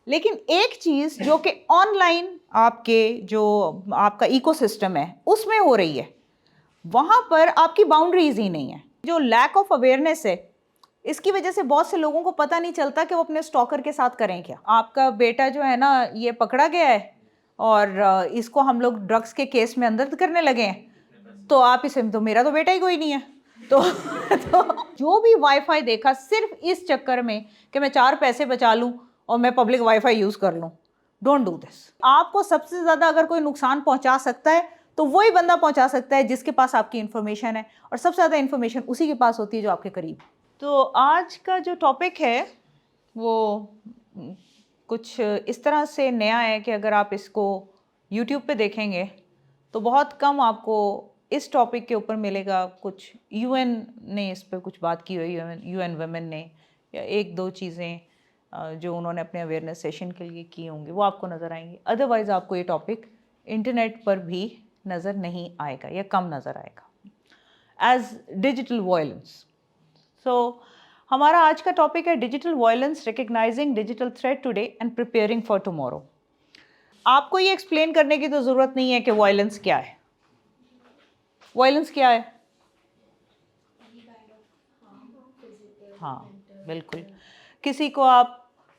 लेकिन एक चीज़ जो कि ऑनलाइन आपके जो आपका इकोसिस्टम है उसमें हो रही है, वहाँ पर आपकी बाउंड्रीज ही नहीं है। जो लैक ऑफ अवेयरनेस है, इसकी वजह से बहुत से लोगों को पता नहीं चलता कि वो अपने स्टॉकर के साथ करें क्या। आपका बेटा जो है ना, ये पकड़ा गया है और इसको हम लोग ड्रग्स के केस में अंदर करने लगे हैं, तो आप इसे, तो मेरा तो बेटा ही कोई नहीं है। तो जो भी वाईफाई देखा सिर्फ इस चक्कर में कि मैं 4 पैसे बचा लूं और मैं पब्लिक वाईफाई यूज कर लूं, डोंट डू दिस। आपको सबसे ज्यादा अगर कोई नुकसान पहुंचा सकता है तो वही बंदा पहुंचा सकता है जिसके पास आपकी इंफॉर्मेशन है, और सबसे ज्यादा इंफॉर्मेशन उसी के पास होती है जो आपके करीब। तो आज का जो टॉपिक है वो कुछ इस तरह से नया है कि अगर आप इसको यूट्यूब पे देखेंगे तो बहुत कम आपको इस टॉपिक के ऊपर मिलेगा। कुछ यूएन ने इस पर कुछ बात की हुई, यूएन वुमेन ने, या एक दो चीज़ें जो उन्होंने अपने अवेयरनेस सेशन के लिए की होंगी वो आपको नज़र आएंगी। अदरवाइज़ आपको ये टॉपिक इंटरनेट पर भी नज़र नहीं आएगा या कम नज़र आएगा। एज डिजिटल वायलेंस, सो हमारा आज का टॉपिक है digital violence, recognising digital threat today and preparing for tomorrow. आपको ये एक्सप्लेन करने की तो ज़रूरत नहीं है कि वायलेंस क्या है। वायलेंस क्या है? हाँ, बिल्कुल। किसी को आप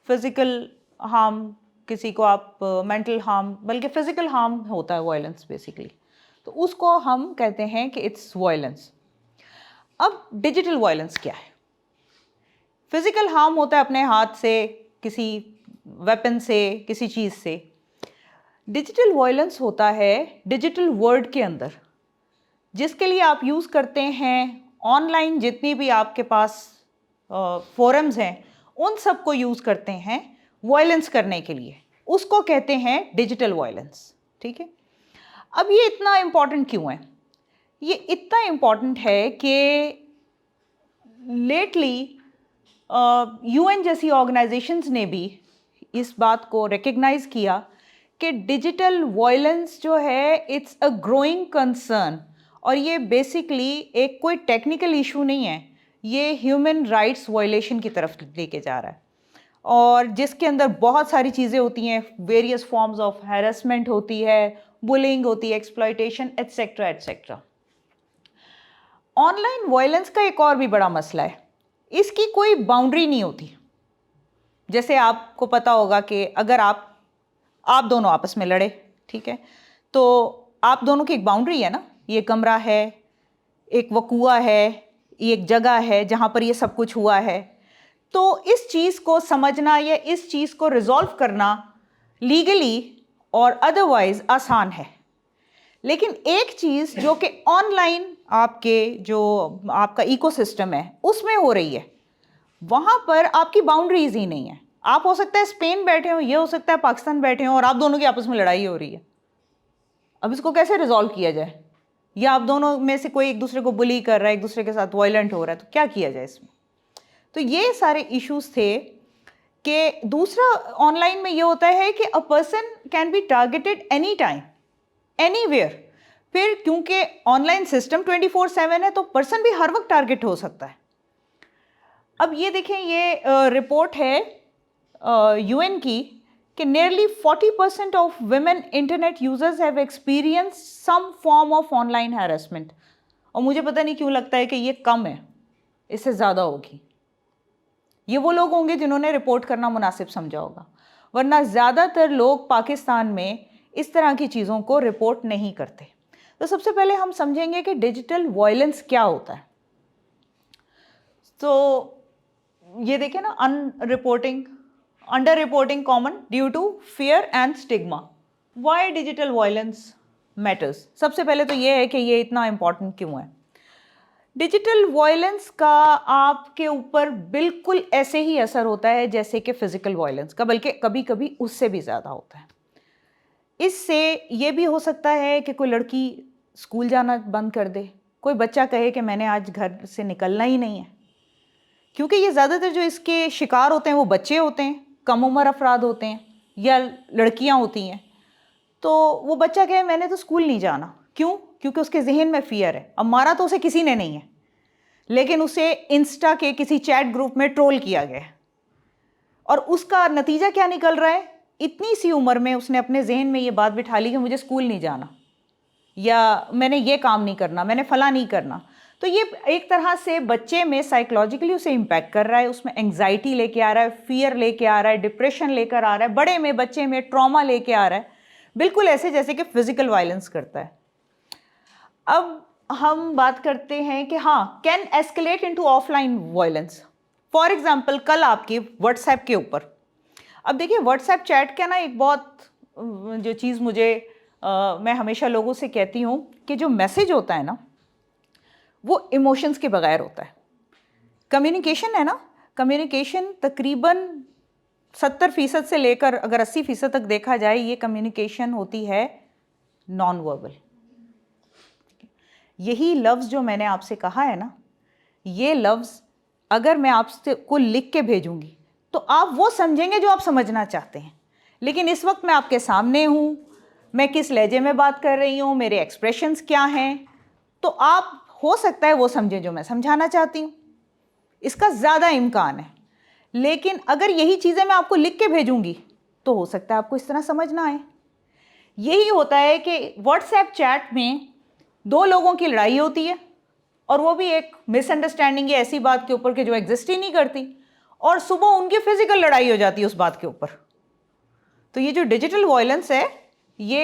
फिज़िकल हार्म, किसी को आप मेंटल हार्म, बल्कि फ़िज़िकल हार्म होता है वायलेंस बेसिकली, तो उसको हम कहते हैं कि इट्स वायलेंस। अब डिजिटल वायलेंस क्या है? फिज़िकल हार्म होता है अपने हाथ से, किसी वेपन से, किसी चीज़ से। डिजिटल वायलेंस होता है डिजिटल वर्ल्ड के अंदर, जिसके लिए आप यूज़ करते हैं ऑनलाइन जितनी भी आपके पास फोरम्स हैं, उन सब को यूज़ करते हैं वायलेंस करने के लिए। उसको कहते हैं डिजिटल वायलेंस। ठीक है, अब ये इतना इम्पॉर्टेंट क्यों है? ये इतना इम्पॉर्टेंट है कि लेटली यूएन जैसी ऑर्गेनाइजेशंस ने भी इस बात को रिकग्नाइज किया कि डिजिटल वायलेंस जो है इट्स अ ग्रोइंग कंसर्न, और ये बेसिकली एक कोई टेक्निकल इशू नहीं है, ये ह्यूमन राइट्स वायलेशन की तरफ लेके जा रहा है, और जिसके अंदर बहुत सारी चीज़ें होती हैं, वेरियस फॉर्म्स ऑफ हैरेसमेंट होती है, बुलिंग होती है, exploitation, etcetera etcetera. Online violence का एक और भी बड़ा मसला है, इसकी कोई बाउंड्री नहीं होती। जैसे आपको पता होगा कि अगर आप दोनों आपस में लड़े, ठीक है, तो आप दोनों की एक बाउंड्री है ना, ये कमरा है, एक वकूआ है, ये एक जगह है जहाँ पर ये सब कुछ हुआ है। तो इस चीज़ को समझना या इस चीज़ को रिजॉल्व करना लीगली और अदरवाइज आसान है। लेकिन एक चीज़ जो कि ऑनलाइन आपके जो आपका इकोसिस्टम है उसमें हो रही है, वहाँ पर आपकी बाउंड्रीज ही नहीं है। आप हो सकता है स्पेन बैठे हो, ये हो सकता है पाकिस्तान बैठे हो, और आप दोनों की आपस में लड़ाई हो रही है। अब इसको कैसे रिजॉल्व किया जाए? या आप दोनों में से कोई एक दूसरे को बुली कर रहा है, एक दूसरे के साथ वायलेंट हो रहा है, तो क्या किया जाए इसमें? तो ये सारे इश्यूज थे। कि दूसरा ऑनलाइन में ये होता है कि a person can be targeted any time anywhere. फिर क्योंकि ऑनलाइन सिस्टम 24/7 है तो पर्सन भी हर वक्त टारगेट हो सकता है। अब ये देखें, ये रिपोर्ट है यूएन की कि nearly 40% of women internet users have experience some form of online harassment. और मुझे पता नहीं क्यों लगता है कि ये कम है, इससे ज़्यादा होगी। ये वो लोग होंगे जिन्होंने रिपोर्ट करना मुनासिब समझा होगा, वरना ज़्यादातर लोग पाकिस्तान में इस तरह की चीज़ों को रिपोर्ट नहीं करते। तो सबसे पहले हम समझेंगे कि डिजिटल वायलेंस क्या होता है। तो ये देखें ना, under reporting common due to fear and stigma. Why digital violence matters? सबसे पहले तो ये है कि ये इतना इम्पॉर्टेंट क्यों है। डिजिटल वायलेंस का आपके ऊपर बिल्कुल ऐसे ही असर होता है जैसे कि फिजिकल वायलेंस का, बल्कि कभी कभी उससे भी ज़्यादा होता है। इससे ये भी हो सकता है कि कोई लड़की स्कूल जाना बंद कर दे, कोई बच्चा कहे कि मैंने आज घर से निकलना ही नहीं है, क्योंकि ये ज़्यादातर जो इसके शिकार होते हैं वो बच्चे होते हैं, कम उम्र अफराद होते हैं या लड़कियां होती हैं। तो वो बच्चा कहे मैंने तो स्कूल नहीं जाना, क्यों? क्योंकि उसके जहन में फियर है। अब मारा तो उसे किसी ने नहीं है, लेकिन उसे इंस्टा के किसी चैट ग्रुप में ट्रोल किया गया है, और उसका नतीजा क्या निकल रहा है, इतनी सी उम्र में उसने अपने जहन में ये बात बिठा ली कि मुझे स्कूल नहीं जाना, या मैंने ये काम नहीं करना, मैंने फला नहीं करना। तो ये एक तरह से बच्चे में साइकोलॉजिकली उसे इम्पैक्ट कर रहा है, उसमें एंग्जाइटी लेके आ रहा है, फियर लेके आ रहा है, डिप्रेशन लेकर आ रहा है, बड़े में बच्चे में ट्रॉमा लेके आ रहा है, बिल्कुल ऐसे जैसे कि फिजिकल वायलेंस करता है। अब हम बात करते हैं कि हाँ, can escalate into offline violence. For example, कल आपकी व्हाट्सएप के ऊपर, अब देखिए व्हाट्सएप चैट का ना एक बहुत जो चीज़ मुझे मैं हमेशा लोगों से कहती हूँ कि जो मैसेज होता है ना वो इमोशंस के बगैर होता है। कम्युनिकेशन है ना, कम्युनिकेशन तकरीबन 70% से लेकर अगर 80% तक देखा जाए, ये कम्युनिकेशन होती है नॉन वर्बल। यही लफ्ज़ जो मैंने आपसे कहा है ना, ये लफ्ज़ अगर मैं आपसे को लिख के भेजूंगी तो आप वो समझेंगे जो आप समझना चाहते हैं, लेकिन इस वक्त मैं आपके सामने हूँ, मैं किस लहजे में बात कर रही हूँ, मेरे एक्सप्रेशंस क्या हैं, तो आप हो सकता है वो समझें जो मैं समझाना चाहती हूँ, इसका ज़्यादा इम्कान है। लेकिन अगर यही चीज़ें मैं आपको लिख के भेजूंगी तो हो सकता है आपको इस तरह समझ ना आए। यही होता है कि व्हाट्सएप चैट में दो लोगों की लड़ाई होती है, और वो भी एक मिसअंडरस्टैंडिंग या ऐसी बात के ऊपर कि जो एग्जिस्ट ही नहीं करती, और सुबह उनकी फिजिकल लड़ाई हो जाती है उस बात के ऊपर। तो ये जो डिजिटल वायलेंस है ये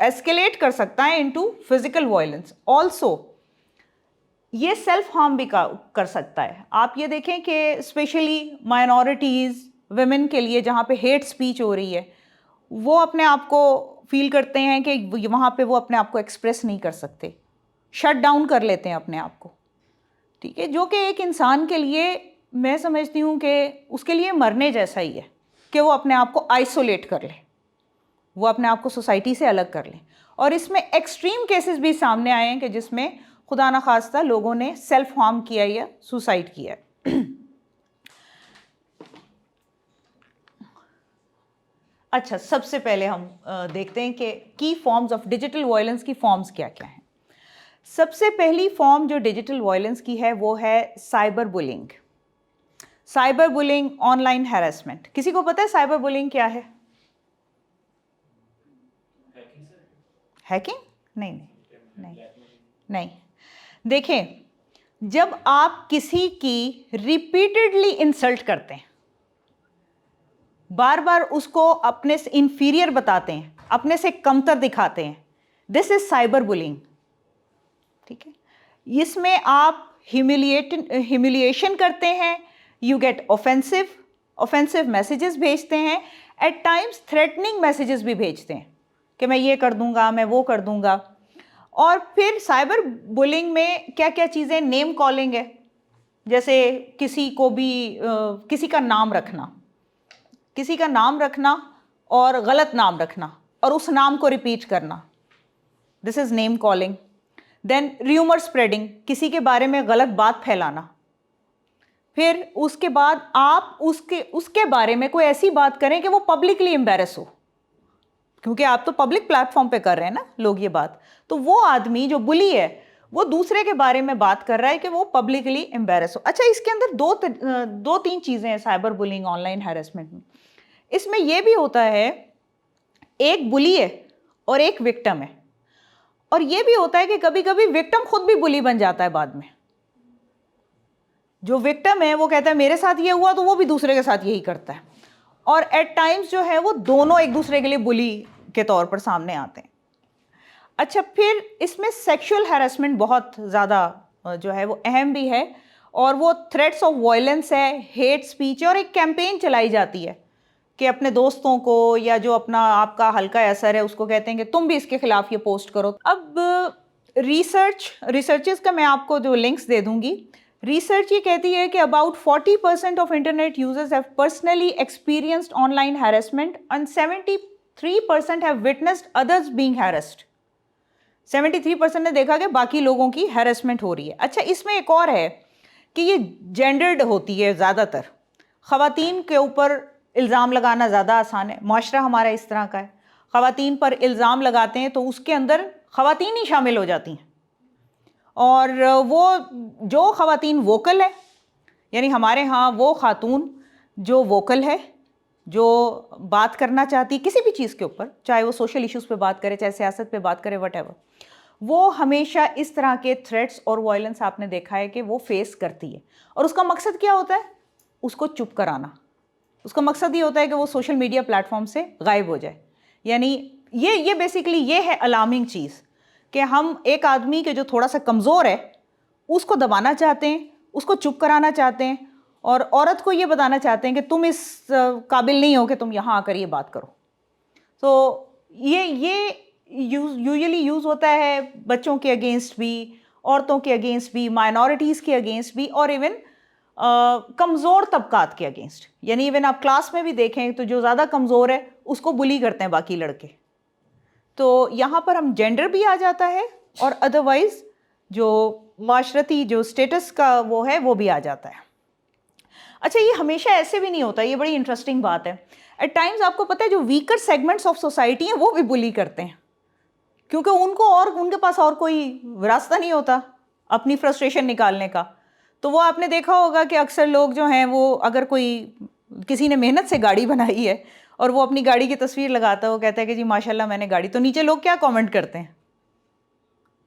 एस्केलेट कर सकता है इनटू फिजिकल वायलेंस। ऑल्सो ये सेल्फ हार्म भी कर सकता है। आप ये देखें कि स्पेशली माइनॉरिटीज़, वुमेन के लिए जहाँ पे हेट स्पीच हो रही है, वो अपने आप को फील करते हैं कि वहाँ पे वो अपने आप को एक्सप्रेस नहीं कर सकते, शट डाउन कर लेते हैं अपने आप को, ठीक है, जो कि एक इंसान के लिए मैं समझती हूँ कि उसके लिए मरने जैसा ही है कि वो अपने आप को आइसोलेट कर ले, वो अपने आप को सोसाइटी से अलग कर ले। और इसमें एक्सट्रीम केसेस भी सामने आए हैं कि जिसमें खुदा ना खास्ता लोगों ने सेल्फ हार्म किया या सुसाइड किया है। अच्छा, सबसे पहले हम देखते हैं कि की फॉर्म्स ऑफ डिजिटल वायलेंस की फॉर्म्स क्या क्या हैं। सबसे पहली फॉर्म जो डिजिटल वायलेंस की है वो है cyber bullying. Cyber bullying, online harassment. किसी को पता है साइबर बुलिंग क्या है? हैकिंग? नहीं नहीं नहीं नहीं। देखें, जब आप किसी की रिपीटेडली इंसल्ट करते हैं, बार बार उसको अपने से इंफीरियर बताते हैं, अपने से कमतर दिखाते हैं, दिस इज साइबर बुलिंग, ठीक है। इसमें आप ह्यूमिलिएशन करते हैं, यू गेट ऑफेंसिव मैसेजेस भेजते हैं, एट टाइम्स थ्रेटनिंग मैसेजेस भी भेजते हैं कि मैं ये कर दूंगा, मैं वो कर दूंगा। और फिर साइबर बुलिंग में क्या क्या चीज़ें, नेम कॉलिंग है, जैसे किसी को भी किसी का नाम रखना और गलत नाम रखना और उस नाम को रिपीट करना, this is name calling. Then rumour spreading, किसी के बारे में गलत बात फैलाना। फिर उसके बाद आप उसके बारे में कोई ऐसी बात करें कि वो पब्लिकली एम्बैरस हो, क्योंकि आप तो पब्लिक प्लेटफॉर्म पे कर रहे हैं ना लोग ये बात, तो वो आदमी जो बुली है वो दूसरे के बारे में बात कर रहा है कि वो पब्लिकली एम्बैरस हो। अच्छा, इसके अंदर दो तीन चीज़ें हैं साइबर बुलिंग, ऑनलाइन हैरेसमेंट में। इसमें यह भी होता है, एक बुली है और एक विक्टिम है, और यह भी होता है कि कभी कभी विक्टिम खुद भी बुली बन जाता है बाद में। जो विक्टिम है वो कहता है मेरे साथ ये हुआ, तो वो भी दूसरे के साथ यही करता है, और एट टाइम्स जो है वो दोनों एक दूसरे के लिए बुली के तौर पर सामने आते हैं। अच्छा, फिर इसमें सेक्सुअल हैरेसमेंट बहुत ज़्यादा जो है वो अहम भी है, और वो थ्रेट्स ऑफ वायलेंस है, हेट स्पीच है, और एक कैंपेन चलाई जाती है कि अपने दोस्तों को या जो अपना आपका हल्का असर है उसको कहते हैं कि तुम भी इसके खिलाफ ये पोस्ट करो। अब रिसर्चेस का मैं आपको जो लिंक्स दे दूंगी, रिसर्च ये कहती है कि about 40% of internet users have personally experienced online harassment and 73% have witnessed others being harassed. 73% ने देखा कि बाकी लोगों की हैरेसमेंट हो रही है। अच्छा, इसमें एक और है कि ये जेंडर्ड होती है ज़्यादातर, ख़वातीन के ऊपर इल्ज़ाम लगाना ज़्यादा आसान है, माशरा हमारा इस तरह का है, ख़वातीन पर इल्ज़ाम लगाते हैं तो उसके अंदर ख़वातीन ही शामिल हो जाती हैं, और वो जो ख़वातीन वोकल है, यानी हमारे यहाँ वो खातून जो वोकल है, जो बात करना चाहती है किसी भी चीज़ के ऊपर, चाहे वो सोशल इश्यूज़ पे बात करे, चाहे सियासत पे बात करे, वट वो हमेशा इस तरह के थ्रेट्स और वायलेंस आपने देखा है कि वो फेस करती है। और उसका मकसद क्या होता है? उसको चुप कराना। उसका मकसद ये होता है कि वो सोशल मीडिया प्लेटफॉर्म से गायब हो जाए। यानी ये बेसिकली ये है अलार्मिंग चीज़ कि हम एक आदमी के जो थोड़ा सा कमज़ोर है उसको दबाना चाहते हैं, उसको चुप कराना चाहते हैं, और औरत को ये बताना चाहते हैं कि तुम इस काबिल नहीं हो कि तुम यहाँ आकर ये बात करो। तो ये यूजुअली यूज़ होता है बच्चों के अगेंस्ट भी, औरतों के अगेंस्ट भी, माइनॉरिटीज़ के अगेंस्ट भी, और इवन कमज़ोर तबकात के अगेंस्ट। यानी इवन आप क्लास में भी देखें तो जो ज़्यादा कमज़ोर है उसको बुली करते हैं बाकी लड़के। तो यहाँ पर हम जेंडर भी आ जाता है और अदरवाइज़ जो माशरती जो स्टेटस का वो है वो भी आ जाता है। अच्छा, ये हमेशा ऐसे भी नहीं होता, ये बड़ी इंटरेस्टिंग बात है। एट टाइम्स आपको पता है जो वीकर सेगमेंट्स ऑफ सोसाइटी हैं वो भी बुली करते हैं, क्योंकि उनको और उनके पास और कोई रास्ता नहीं होता अपनी फ्रस्ट्रेशन निकालने का। तो वो आपने देखा होगा कि अक्सर लोग जो हैं वो, अगर कोई किसी ने मेहनत से गाड़ी बनाई है और वो अपनी गाड़ी की तस्वीर लगाता है, वो कहता है कि जी माशाल्लाह मैंने गाड़ी, तो नीचे लोग क्या कमेंट करते हैं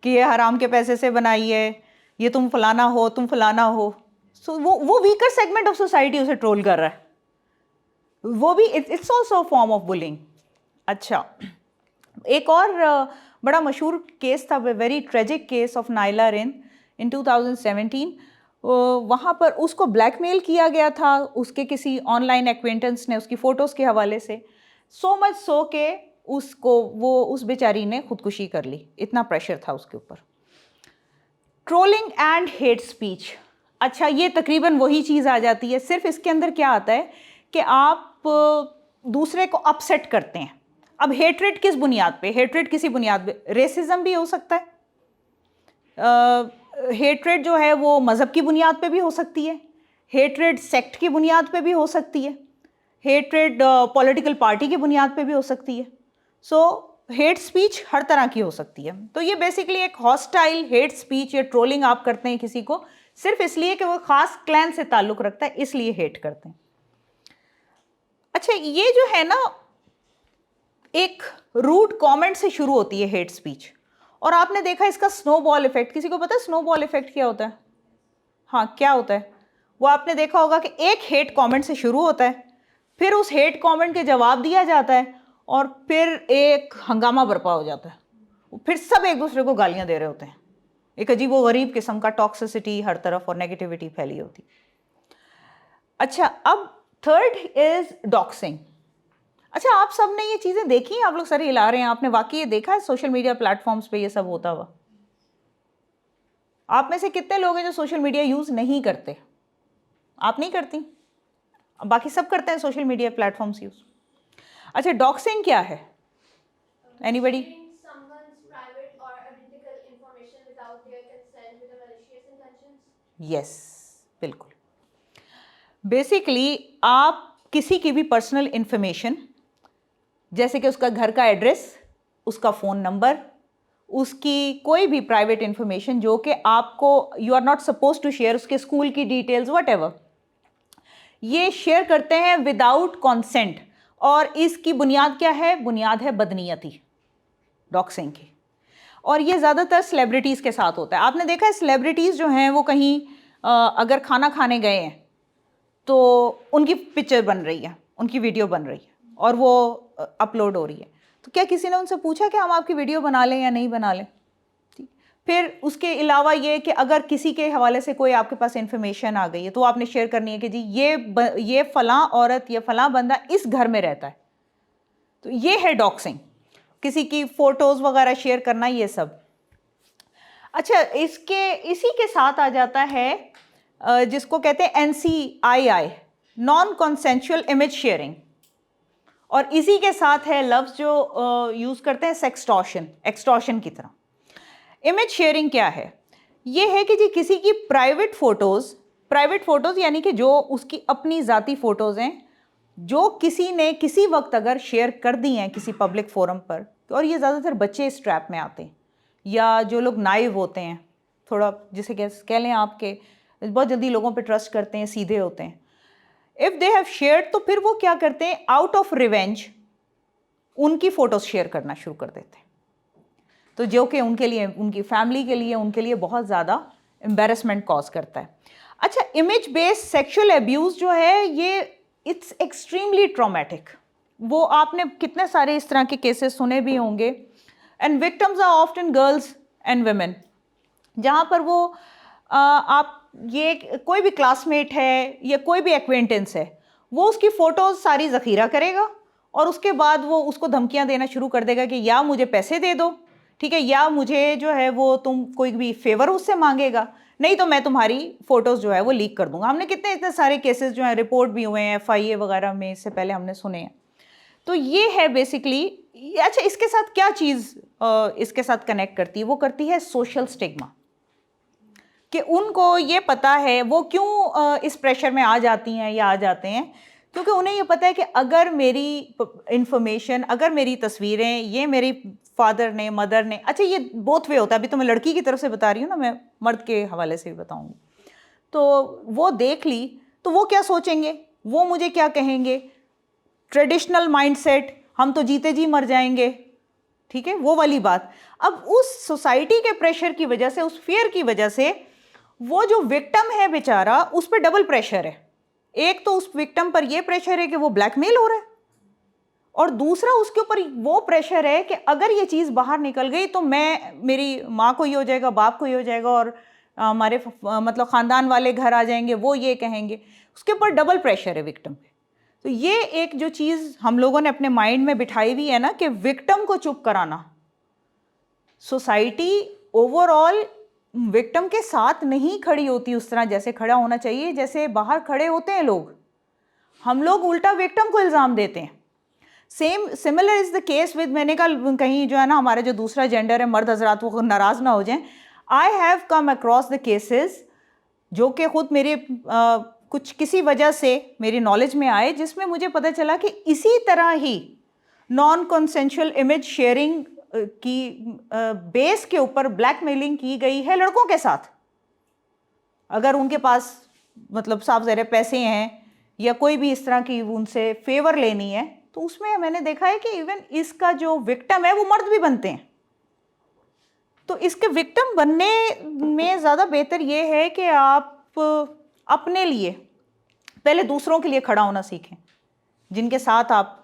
कि ये हराम के पैसे से बनाई है, ये तुम फलाना हो, तुम फलाना हो। सो वो वीकर सेगमेंट ऑफ सोसाइटी उसे ट्रोल कर रहा है, वो भी it's also form of bullying. अच्छा, एक और बड़ा मशहूर केस था, very tragic case of Naila Rain in 2017। वहाँ पर उसको ब्लैकमेल किया गया था उसके किसी ऑनलाइन एक्वेंटेंस ने उसकी फ़ोटोज़ के हवाले से, सो मच सो के उसको उस बेचारी ने खुदकुशी कर ली, इतना प्रेशर था उसके ऊपर। ट्रोलिंग एंड हेट स्पीच, अच्छा ये तकरीबन वही चीज़ आ जाती है, सिर्फ इसके अंदर क्या आता है कि आप दूसरे को अपसेट करते हैं। अब हेट्रेड किस बुनियाद पे? हेट्रेड किसी बुनियाद पे, रेसिज्म भी हो सकता है, हेट्रेड जो है वो मज़हब की बुनियाद पे भी हो सकती है, हेट्रेड सेक्ट की बुनियाद पे भी हो सकती है, हेट्रेड पॉलिटिकल पार्टी की बुनियाद पे भी हो सकती है। सो हेट स्पीच हर तरह की हो सकती है। तो ये बेसिकली एक हॉस्टाइल हेट स्पीच या ट्रोलिंग आप करते हैं किसी को सिर्फ इसलिए कि वो ख़ास क्लैन से ताल्लुक़ रखता है, इसलिए हेट करते हैं। अच्छा, ये जो है ना एक रूड कमेंट से शुरू होती है हेट स्पीच, और आपने देखा इसका स्नोबॉल इफेक्ट। किसी को पता है स्नोबॉल इफेक्ट क्या होता है? हाँ, क्या होता है वो? आपने देखा होगा कि एक हेट कमेंट से शुरू होता है, फिर उस हेट कमेंट के जवाब दिया जाता है, और फिर एक हंगामा बर्पा हो जाता है, फिर सब एक दूसरे को गालियां दे रहे होते हैं। एक अजीब व गरीब किस्म का टॉक्सिसिटी हर तरफ और नेगेटिविटी फैली होती। अच्छा, अब थर्ड इज डॉक्सिंग। अच्छा, आप सब ने ये चीज़ें देखी हैं? आप लोग सर हिला रहे हैं, आपने वाकई ये देखा है सोशल मीडिया प्लेटफॉर्म्स पे ये सब होता हुआ? आप में से कितने लोग हैं जो सोशल मीडिया यूज़ नहीं करते? आप नहीं करती, बाकी सब करते हैं सोशल मीडिया प्लेटफॉर्म्स यूज़। अच्छा, डॉक्सिंग क्या है? एनीबडी? यस, बिल्कुल। बेसिकली आप किसी की भी पर्सनल इंफॉर्मेशन, जैसे कि उसका घर का एड्रेस, उसका फ़ोन नंबर, उसकी कोई भी प्राइवेट इंफॉर्मेशन जो कि आपको you are not suppose to share, उसके स्कूल की डिटेल्स वट ये शेयर करते हैं विदाउट कॉन्सेंट। और इसकी बुनियाद क्या है? बुनियाद है बदनीयती, डॉक्सिंग की। और ये ज़्यादातर सेलिब्रिटीज़ के साथ होता है। आपने देखा है सेलिब्रिटीज़ जो हैं वो कहीं अगर खाना खाने गए हैं तो उनकी पिक्चर बन रही है, उनकी वीडियो बन रही है और वो अपलोड हो रही है, तो क्या किसी ने उनसे पूछा कि हम आपकी वीडियो बना लें या नहीं बना लें? ठीक। फिर उसके अलावा ये कि अगर किसी के हवाले से कोई आपके पास इंफॉर्मेशन आ गई है तो आपने शेयर करनी है कि जी ये फ़लाँ औरत, ये फ़लाँ बंदा इस घर में रहता है, तो ये है डॉक्सिंग, किसी की फ़ोटोज़ वगैरह शेयर करना, ये सब। अच्छा, इसी के साथ आ जाता है जिसको कहते हैं NCII, non consensual image sharing, और इसी के साथ है लफ्ज़ जो यूज़ करते हैं सेक्सटॉर्शन, एक्सटॉर्शन की तरह। इमेज शेयरिंग क्या है? ये है कि जी किसी की प्राइवेट फ़ोटोज़ यानी कि जो उसकी अपनी ज़ाती फ़ोटोज़ हैं, जो किसी ने किसी वक्त अगर शेयर कर दी हैं किसी पब्लिक फोरम पर, और ये ज़्यादातर बच्चे इस ट्रैप में आते हैं, या जो लोग नाइव होते हैं, थोड़ा जिसे कह लें आपके बहुत जल्दी लोगों पे ट्रस्ट करते हैं, सीधे होते हैं, इफ दे हैव शेयर्ड, तो फिर वो क्या करते हैं, आउट ऑफ रिवेंज उनकी फोटोज शेयर करना शुरू कर देते हैं, तो जो कि उनके लिए, उनकी फैमिली के लिए, उनके लिए बहुत ज़्यादा एम्बेरसमेंट कॉज करता है। अच्छा, इमेज बेस्ड सेक्सुअल एब्यूज़ जो है ये इट्स एक्सट्रीमली ट्रॉमेटिक। वो आपने कितने सारे इस तरह के केसेस सुने भी होंगे, and victims are often girls and women, जहाँ पर वो आप ये कोई भी क्लासमेट है या कोई भी एक्वेंटेंस है, वो उसकी फ़ोटोज़ सारी ज़ख़ीरा करेगा और उसके बाद वो उसको धमकियाँ देना शुरू कर देगा कि या मुझे पैसे दे दो, ठीक है, या मुझे जो है वो तुम कोई भी फेवर उससे मांगेगा, नहीं तो मैं तुम्हारी फ़ोटोज़ जो है वो लीक कर दूंगा। हमने कितने इतने सारे केसेस जो हैं रिपोर्ट भी हुए हैं FIA वगैरह में, इससे पहले हमने सुने हैं। तो ये है बेसिकली। अच्छा, इसके साथ क्या चीज़ इसके साथ कनेक्ट करती है, वो करती है सोशल स्टिग्मा, कि उनको ये पता है वो क्यों इस प्रेशर में आ जाती हैं या आ जाते हैं, क्योंकि उन्हें ये पता है कि अगर मेरी इंफॉर्मेशन, अगर मेरी तस्वीरें, ये मेरी फादर ने, मदर ने, अच्छा ये बोथ वे होता है, अभी तो मैं लड़की की तरफ से बता रही हूँ ना, मैं मर्द के हवाले से भी बताऊँगी, तो वो देख ली तो वो क्या सोचेंगे, वो मुझे क्या कहेंगे, ट्रेडिशनल माइंडसेट, हम तो जीते जी मर जाएंगे, ठीक है, वो वाली बात। अब उस सोसाइटी के प्रेशर की वजह से, उस फियर की वजह से, वो जो विक्टिम है बेचारा, उस पर डबल प्रेशर है। एक तो उस विक्टिम पर यह प्रेशर है कि वो ब्लैकमेल हो रहा है, और दूसरा उसके ऊपर वो प्रेशर है कि अगर ये चीज़ बाहर निकल गई तो मेरी माँ को ये हो जाएगा, बाप को ये हो जाएगा, और हमारे मतलब ख़ानदान वाले घर आ जाएंगे, वो ये कहेंगे, उसके ऊपर डबल प्रेशर है विक्टिम पे। तो ये एक जो चीज़ हम लोगों ने अपने माइंड में बिठाई हुई है ना, कि विक्टिम को चुप कराना, सोसाइटी ओवरऑल विक्टिम के साथ नहीं खड़ी होती उस तरह जैसे खड़ा होना चाहिए, जैसे बाहर खड़े होते हैं लोग। हम लोग उल्टा विक्टिम को इल्ज़ाम देते हैं। Similar is the case with, मैंने कहा कहीं जो है ना हमारा जो दूसरा जेंडर है, मर्द हजरात, वो नाराज़ ना हो जाएं, I have come across the cases जो कि ख़ुद मेरे कुछ किसी वजह से मेरी नॉलेज में आए, जिसमें मुझे पता चला कि इसी तरह ही नॉन कंसेंशुअल इमेज शेयरिंग की बेस के ऊपर ब्लैकमेलिंग की गई है लड़कों के साथ। अगर उनके पास मतलब साफ ज़ाहिर पैसे हैं या कोई भी इस तरह की उनसे फेवर लेनी है, तो उसमें मैंने देखा है कि इवन इसका जो विक्टिम है वो मर्द भी बनते हैं। तो इसके विक्टिम बनने में ज़्यादा बेहतर ये है कि आप अपने लिए पहले दूसरों के लिए खड़ा होना सीखें, जिनके साथ आप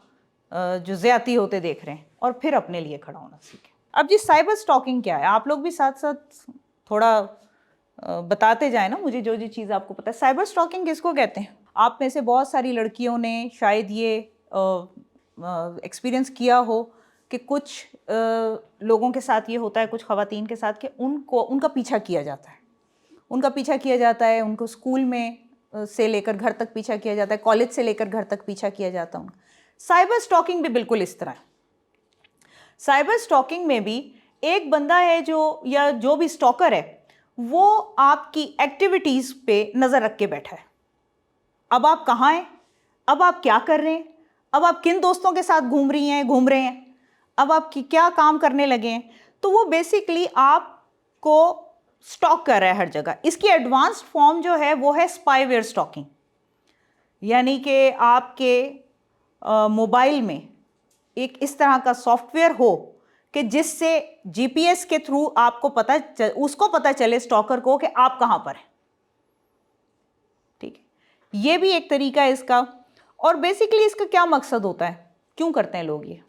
जो ज़्यादती होते देख रहे हैं, और फिर अपने लिए खड़ा होना सीखें। अब जी साइबर स्टॉकिंग क्या है, आप लोग भी साथ साथ थोड़ा बताते जाए ना मुझे, जो चीज़ आपको पता है। साइबर स्टॉकिंग किसको कहते हैं? आप में से बहुत सारी लड़कियों ने शायद ये एक्सपीरियंस किया हो कि कुछ लोगों के साथ ये होता है, कुछ ख़वातीन के साथ, कि उनका पीछा किया जाता है। उनका पीछा किया जाता है, उनको स्कूल में से लेकर घर तक पीछा किया जाता है, कॉलेज से लेकर घर तक पीछा किया जाता है उनका। साइबर स्टॉकिंग भी बिल्कुल इस तरह है। साइबर स्टॉकिंग में भी एक बंदा है जो भी स्टॉकर है, वो आपकी एक्टिविटीज़ पे नज़र रख के बैठा है। अब आप कहाँ हैं, अब आप क्या कर रहे हैं, अब आप किन दोस्तों के साथ घूम रहे हैं, अब आप क्या काम करने लगे हैं, तो वो बेसिकली आपको स्टॉक कर रहा है हर जगह। इसकी एडवांस्ड फॉर्म जो है वो है स्पाईवेयर स्टॉकिंग, यानी कि आपके मोबाइल में एक इस तरह का सॉफ्टवेयर हो कि जिससे GPS के थ्रू आपको उसको पता चले, स्टॉकर को, कि आप कहाँ पर हैं। ठीक है, ये भी एक तरीका है इसका। और बेसिकली इसका क्या मकसद होता है, क्यों करते हैं लोग ये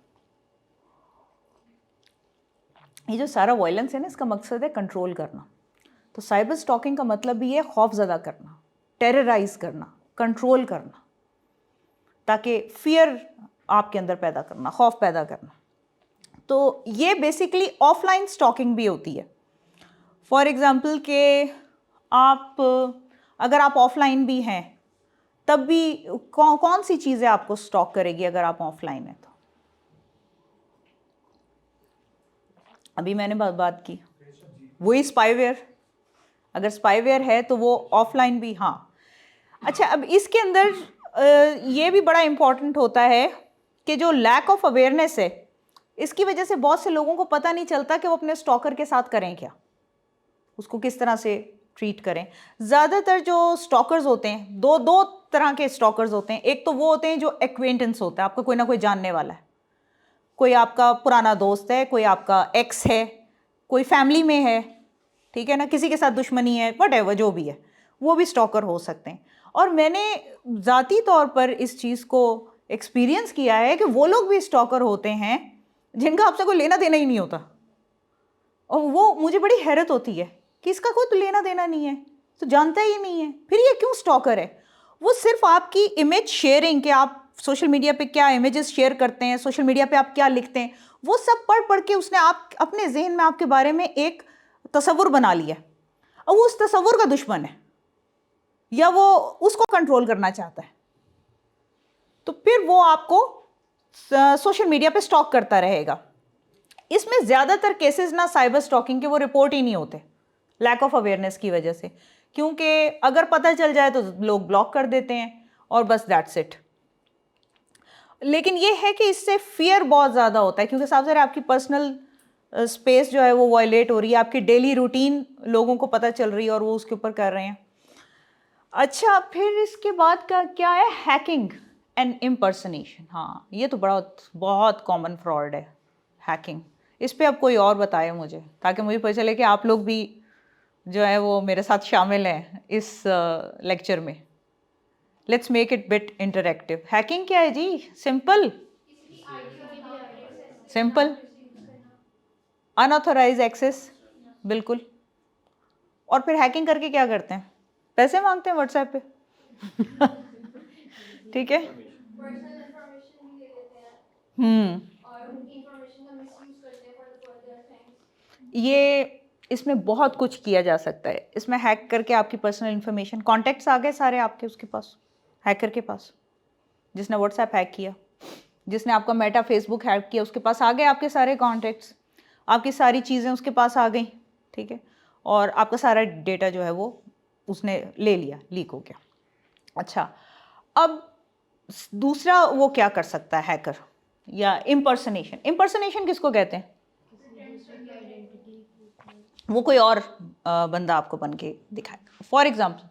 जो सारा वायलेंस है ना, इसका मकसद है कंट्रोल करना। तो साइबर स्टॉकिंग का मतलब भी है खौफजदा करना, टेरराइज करना, कंट्रोल करना, ताकि फियर आपके अंदर पैदा करना, खौफ पैदा करना। तो ये बेसिकली ऑफलाइन स्टॉकिंग भी होती है। फॉर एग्ज़ाम्पल के अगर आप ऑफलाइन भी हैं, तब भी कौन सी चीज़ें आपको स्टॉक करेगी अगर आप ऑफलाइन हैं? तो अभी मैंने बात की वही स्पाईवेयर, अगर स्पाईवेयर है तो वो ऑफलाइन भी। हाँ, अच्छा, अब इसके अंदर ये भी बड़ा इम्पॉर्टेंट होता है कि जो लैक ऑफ अवेयरनेस है, इसकी वजह से बहुत से लोगों को पता नहीं चलता कि वो अपने स्टॉकर के साथ करें क्या, उसको किस तरह से ट्रीट करें। ज़्यादातर जो स्टॉकर्स होते हैं, दो दो तरह के स्टॉकर्स होते हैं। एक तो वो होते हैं जो एक्वेंटेंस होता है, आपका कोई ना कोई जानने वाला है, कोई आपका पुराना दोस्त है, कोई आपका एक्स है, कोई फैमिली में है, ठीक है ना, किसी के साथ दुश्मनी है, व्हाटएवर जो भी है, वो भी स्टॉकर हो सकते हैं। और मैंने ज़ाती तौर पर इस चीज़ को एक्सपीरियंस किया है कि वो लोग भी स्टॉकर होते हैं जिनका आपसे कोई लेना देना ही नहीं होता, और वो मुझे बड़ी हैरत होती है कि इसका कोई तो लेना देना नहीं है, तो जानता ही नहीं है, फिर ये क्यों स्टॉकर है? वो सिर्फ आपकी इमेज शेयरिंग, कि आप सोशल मीडिया पे क्या इमेजेस शेयर करते हैं, सोशल मीडिया पे आप क्या लिखते हैं, वो सब पढ़ पढ़ के उसने आप अपने जहन में आपके बारे में एक तसव्वुर बना लिया, और वो उस तसव्वुर का दुश्मन है या वो उसको कंट्रोल करना चाहता है। तो फिर वो आपको सोशल मीडिया पे स्टॉक करता रहेगा। इसमें ज़्यादातर केसेस ना साइबर स्टॉकिंग के वो रिपोर्ट ही नहीं होते, लैक ऑफ अवेयरनेस की वजह से, क्योंकि अगर पता चल जाए तो लोग ब्लॉक कर देते हैं और बस दैट्स इट। लेकिन ये है कि इससे फियर बहुत ज़्यादा होता है, क्योंकि साफ ज़रा आपकी पर्सनल स्पेस जो है वो वायलेट हो रही है, आपकी डेली रूटीन लोगों को पता चल रही है और वो उसके ऊपर कर रहे हैं। अच्छा, फिर इसके बाद का क्या है? Hacking and impersonation. हाँ, ये तो बहुत कॉमन फ्रॉड है, हैकिंग। इस पे अब कोई और बताए मुझे, ताकि मुझे पता चले कि आप लोग भी जो है वो मेरे साथ शामिल हैं इस लेक्चर में। Let's make it bit interactive. Hacking क्या है जी? सिंपल सिंपल अनऑथोराइज एक्सेस, बिल्कुल। और फिर हैकिंग करके क्या करते हैं? पैसे मांगते हैं व्हाट्सएप पे ठीक है। ये इसमें बहुत कुछ किया जा सकता है। इसमें हैक करके आपकी पर्सनल इन्फॉर्मेशन, कॉन्टैक्ट्स आ गए सारे आपके उसके पास, हैकर के पास, जिसने व्हाट्सएप हैक किया, जिसने आपका मेटा फेसबुक हैक किया, उसके पास आ गए आपके सारे कॉन्टैक्ट्स, आपकी सारी चीज़ें उसके पास आ गई, ठीक है, और आपका सारा डेटा जो है वो उसने ले लिया, लीक हो गया। अच्छा, अब दूसरा वो क्या कर सकता है हैकर, या इम्पर्सनेशन। इम्पर्सनेशन किसको कहते हैं? वो कोई और बंदा आपको बन के दिखाएगा। फॉर एग्जाम्पल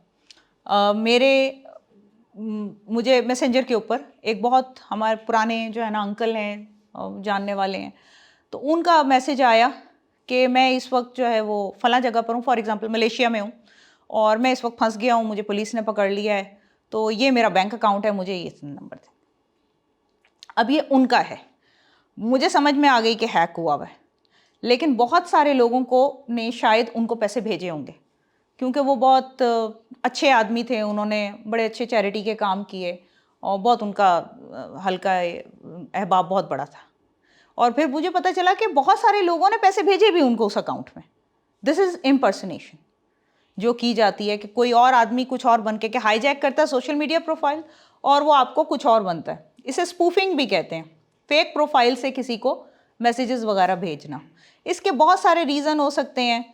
मुझे मैसेंजर के ऊपर एक बहुत हमारे पुराने जो है ना अंकल हैं, जानने वाले हैं, तो उनका मैसेज आया कि मैं इस वक्त जो है वो फ़लाँ जगह पर हूँ, फॉर एग्जांपल मलेशिया में हूँ, और मैं इस वक्त फंस गया हूँ, मुझे पुलिस ने पकड़ लिया है, तो ये मेरा बैंक अकाउंट है, मुझे ये नंबर दें। अब ये उनका है, मुझे समझ में आ गई कि हैक हुआ हुआ है, लेकिन बहुत सारे लोगों को ने शायद उनको पैसे भेजे होंगे, क्योंकि वो बहुत अच्छे आदमी थे, उन्होंने बड़े अच्छे चैरिटी के काम किए और बहुत उनका हल्का अहबाब बहुत बड़ा था। और फिर मुझे पता चला कि बहुत सारे लोगों ने पैसे भेजे भी उनको उस अकाउंट में। दिस इज़ इम्पर्सनेशन जो की जाती है कि कोई और आदमी कुछ और बन के हाईजैक करता है सोशल मीडिया प्रोफाइल, और वो आपको कुछ और बनता है। इसे स्पूफिंग भी कहते हैं, फेक प्रोफाइल से किसी को मैसेजेस वगैरह भेजना। इसके बहुत सारे रीज़न हो सकते हैं।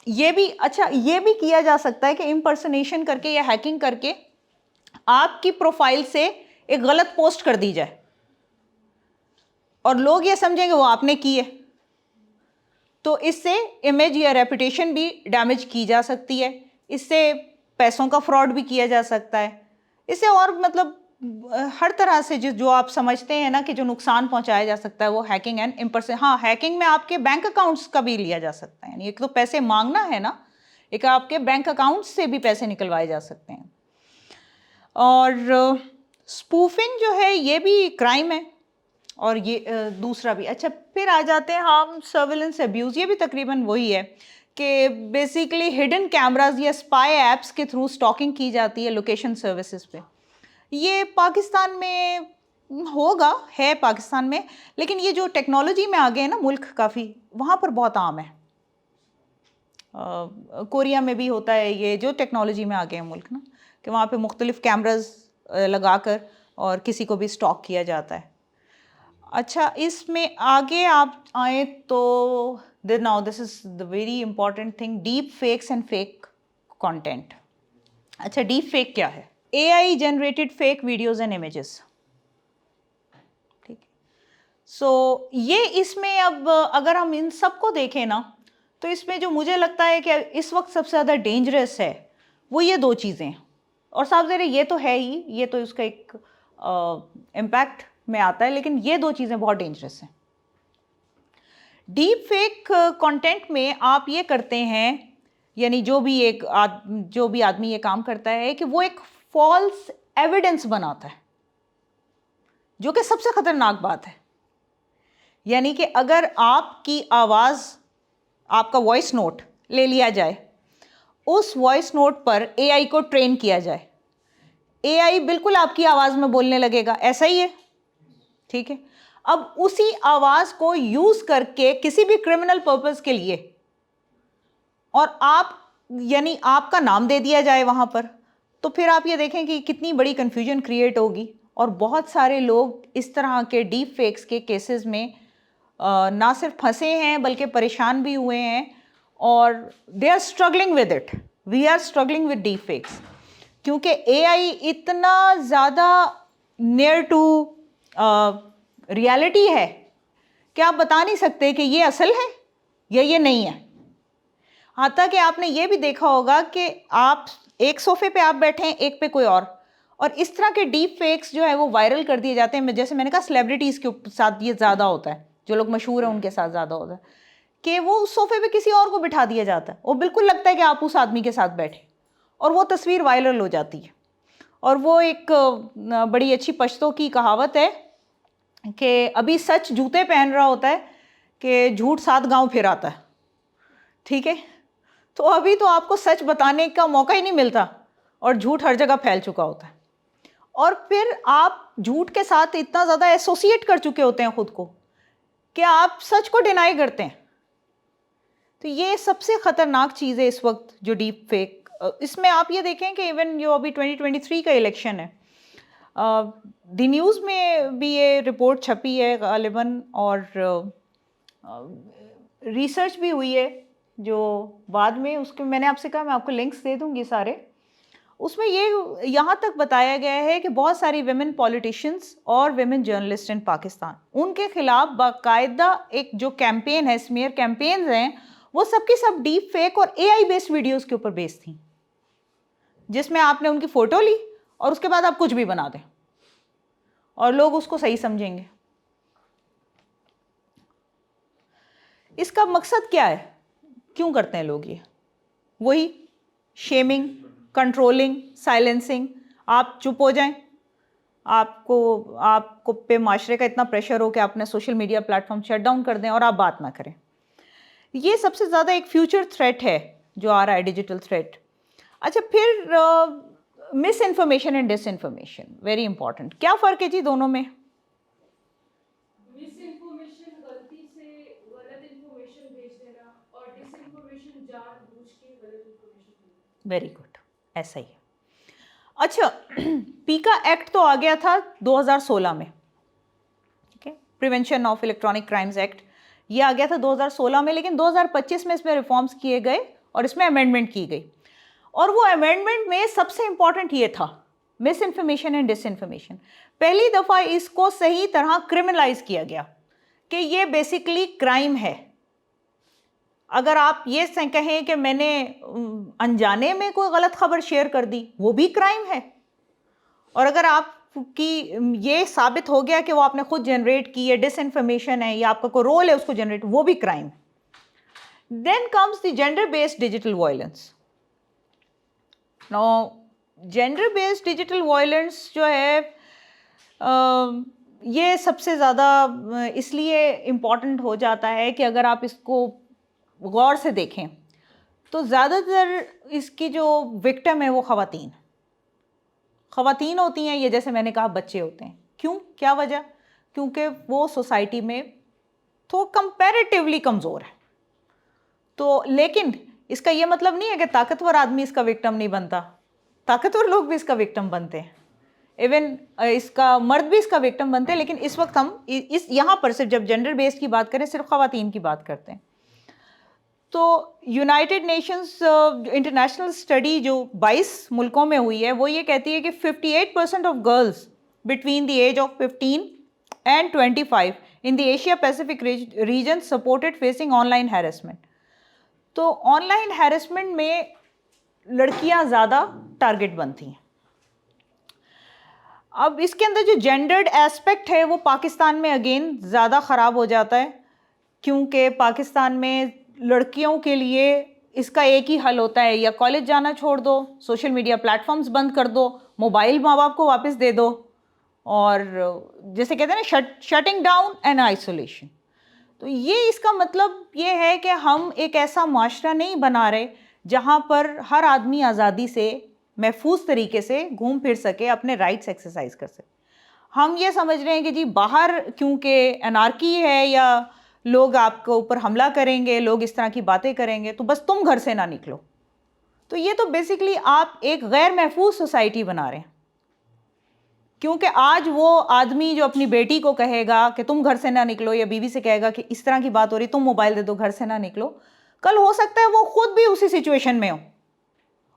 ये भी किया जा सकता है कि इम्पर्सनेशन करके या हैकिंग करके आपकी प्रोफाइल से एक गलत पोस्ट कर दी जाए और लोग ये समझेंगे वो आपने की है, तो इससे इमेज या रेपुटेशन भी डैमेज की जा सकती है। इससे पैसों का फ्रॉड भी किया जा सकता है। इससे और मतलब हर तरह से जो आप समझते हैं ना कि जो नुकसान पहुंचाया जा सकता है, वो हैकिंग एंड इम्पर्सन। हाँ, हैकिंग में आपके बैंक अकाउंट्स का भी लिया जा सकता है, यानी एक तो पैसे मांगना है ना, एक आपके बैंक अकाउंट से भी पैसे निकलवाए जा सकते हैं। और स्पूफिंग जो है ये भी क्राइम है, और ये दूसरा भी। अच्छा, फिर आ जाते हैं हम सर्विलेंस अब्यूज़। ये भी तकरीबन वही है कि बेसिकली हिडन कैमराज या स्पाई ऐप्स के थ्रू स्टॉकिंग की जाती है लोकेशन सर्विसेज पे। ये पाकिस्तान में है पाकिस्तान में, लेकिन ये जो टेक्नोलॉजी में आ गए हैं ना मुल्क काफ़ी, वहाँ पर बहुत आम है। कोरिया में भी होता है ये, जो टेक्नोलॉजी में आ गए हैं मुल्क ना, कि वहाँ पे मुख्तलिफ कैमराज लगा कर और किसी को भी स्टॉक किया जाता है। अच्छा, इसमें आगे आप आए तो now this is the very important thing, deep fakes and fake content. अच्छा, डीप फेक क्या है? AI generated fake videos and images, ठीक है। सो ये इसमें अब अगर हम इन सबको देखें ना, तो इसमें जो मुझे लगता है कि इस वक्त सबसे ज़्यादा डेंजरस है वो ये दो चीज़ें हैं। और साफ ज़ाहिर ये तो है ही, ये तो उसका एक इम्पैक्ट में आता है, लेकिन ये दो चीज़ें बहुत डेंजरस हैं। डीप फेक कंटेंट में आप ये करते हैं, यानी जो भी आदमी ये काम करता है कि वो एक फॉल्स एविडेंस बनाता है, जो कि सबसे खतरनाक बात है। यानी कि अगर आपकी आवाज़, आपका वॉइस नोट ले लिया जाए, उस वॉइस नोट पर एआई को ट्रेन किया जाए, एआई बिल्कुल आपकी आवाज़ में बोलने लगेगा, ऐसा ही है, ठीक है। अब उसी आवाज़ को यूज़ करके किसी भी क्रिमिनल पर्पस के लिए, और आप यानी आपका नाम दे दिया जाए वहाँ पर, तो फिर आप ये देखें कि कितनी बड़ी कन्फ्यूजन क्रिएट होगी। और बहुत सारे लोग इस तरह के डीप फेक्स के केसेस में ना सिर्फ फंसे हैं बल्कि परेशान भी हुए हैं, और they are struggling with it. We are struggling with deep fakes, क्योंकि एआई इतना ज़्यादा नियर टू रियलिटी है कि आप बता नहीं सकते कि ये असल है या ये नहीं है। हालांकि कि आपने ये भी देखा होगा कि आप एक सोफे पे आप बैठे हैं, एक पे कोई और इस तरह के डीप फेक्स जो है वो वायरल कर दिए जाते हैं। जैसे मैंने कहा, सेलिब्रिटीज़ के साथ ये ज़्यादा होता है, जो लोग मशहूर हैं उनके साथ ज़्यादा होता है कि वो उस सोफे पे किसी और को बिठा दिया जाता है, वो बिल्कुल लगता है कि आप उस आदमी के साथ बैठे, और वो तस्वीर वायरल हो जाती है। और वो एक बड़ी अच्छी पश्तो की कहावत है कि अभी सच जूते पहन रहा होता है कि झूठ 7 गांव फिर आता है, ठीक है। तो अभी तो आपको सच बताने का मौका ही नहीं मिलता और झूठ हर जगह फैल चुका होता है, और फिर आप झूठ के साथ इतना ज़्यादा एसोसिएट कर चुके होते हैं ख़ुद को कि आप सच को डिनाई करते हैं। तो ये सबसे ख़तरनाक चीज़ है इस वक्त, जो डीप फेक। इसमें आप ये देखें कि इवन जो अभी 2023 का इलेक्शन है, द न्यूज़ में भी ये रिपोर्ट छपी है गालिबन, और रिसर्च भी हुई है जो बाद में उसके मैंने आपसे कहा मैं आपको लिंक्स दे दूंगी सारे। उसमें ये यहाँ तक बताया गया है कि बहुत सारी विमेन पॉलिटिशियंस और विमेन जर्नलिस्ट इन पाकिस्तान, उनके खिलाफ बाकायदा एक जो कैंपेन है, स्मीयर कैंपेन्स हैं, वो सबकी सब डीप फेक और एआई बेस्ड वीडियोस के ऊपर बेस्ड थी, जिसमें आपने उनकी फ़ोटो ली और उसके बाद आप कुछ भी बना दें और लोग उसको सही समझेंगे। इसका मकसद क्या है, क्यों करते हैं लोग ये? वही शेमिंग, कंट्रोलिंग, साइलेंसिंग। आप चुप हो जाएं, आपको पे माशरे का इतना प्रेशर हो कि आपने social media platform shut down कर दें और आप बात ना करें। ये सबसे ज़्यादा एक फ्यूचर थ्रेट है जो आ रहा है, डिजिटल थ्रेट। अच्छा, फिर misinformation and disinformation, very important. क्या फ़र्क है जी दोनों में? मिस इन्फॉर्मेशन गलती से गलत इन्फॉर्मेशन भेज देना, और डिस इन्फॉर्मेशन जानबूझ के गलत इन्फॉर्मेशन भेजना। वेरी गुड, ऐसा ही है। अच्छा, पीका एक्ट तो आ गया था 2016 में, ठीक है, prevention of electronic crimes act, ये आ गया था 2016 में, लेकिन 2025 में इसमें रिफॉर्म्स किए गए और इसमें अमेंडमेंट की गई। और वो अमेंडमेंट में सबसे इंपॉर्टेंट ये था, misinformation and disinformation. पहली दफ़ा इसको सही तरह क्रिमिनलाइज किया गया कि ये बेसिकली क्राइम है। अगर आप ये कहें कि मैंने अनजाने में कोई गलत खबर शेयर कर दी, वो भी क्राइम है। और अगर आपकी ये साबित हो गया कि वो आपने खुद जनरेट की है, डिसइंफॉर्मेशन है, या आपका कोई रोल है उसको जनरेट, वो भी क्राइम है। Then comes the gender based digital violence. Now gender based digital violence जो है, ये सबसे ज़्यादा इसलिए इम्पॉर्टेंट हो जाता है कि अगर आप इसको गौर से देखें तो ज़्यादातर इसकी जो विक्टिम है वो ख़वातीन होती हैं, ये जैसे मैंने कहा बच्चे होते हैं। क्यों, क्या वजह? क्योंकि वो सोसाइटी में तो कंपैरेटिवली कमज़ोर है। तो लेकिन इसका ये मतलब नहीं है कि ताकतवर आदमी इसका विक्टिम नहीं बनता, ताकतवर लोग भी इसका विक्टिम बनते हैं, इवन इसका मर्द भी इसका विक्टिम बनते हैं। लेकिन इस वक्त हम इस यहाँ पर सिर्फ जब जेंडर बेस्ड की बात करें, सिर्फ ख़वातीन की बात करते हैं। तो यूनाइटेड नेशंस इंटरनेशनल स्टडी जो 22 मुल्कों में हुई है, वो ये कहती है कि 58% of girls between the age of 15 and 25 in the Asia Pacific region supported facing online harassment. तो ऑनलाइन हैरेसमेंट में लड़कियां ज़्यादा टारगेट बनती हैं। अब इसके अंदर जो जेंडर्ड एस्पेक्ट है वो पाकिस्तान में अगेन ज़्यादा ख़राब हो जाता है, क्योंकि पाकिस्तान में लड़कियों के लिए इसका एक ही हल होता है, या कॉलेज जाना छोड़ दो, सोशल मीडिया प्लेटफॉर्म्स बंद कर दो, मोबाइल माँ बाप को वापस दे दो, और जैसे कहते हैं ना शटिंग डाउन एंड आइसोलेशन। तो ये इसका मतलब ये है कि हम एक ऐसा माशरा नहीं बना रहे जहाँ पर हर आदमी आज़ादी से महफूज तरीके से घूम फिर सके, अपने राइट्स एक्सरसाइज कर सके। हम ये समझ रहे हैं कि जी बाहर क्योंकि एनार्की है या लोग आपको ऊपर हमला करेंगे, लोग इस तरह की बातें करेंगे, तो बस तुम घर से ना निकलो। तो ये तो बेसिकली आप एक गैर महफूज सोसाइटी बना रहे हैं, क्योंकि आज वो आदमी जो अपनी बेटी को कहेगा कि तुम घर से ना निकलो, या बीवी से कहेगा कि इस तरह की बात हो रही, तुम मोबाइल दे दो, घर से ना निकलो, कल हो सकता है वो खुद भी उसी सिचुएशन में हो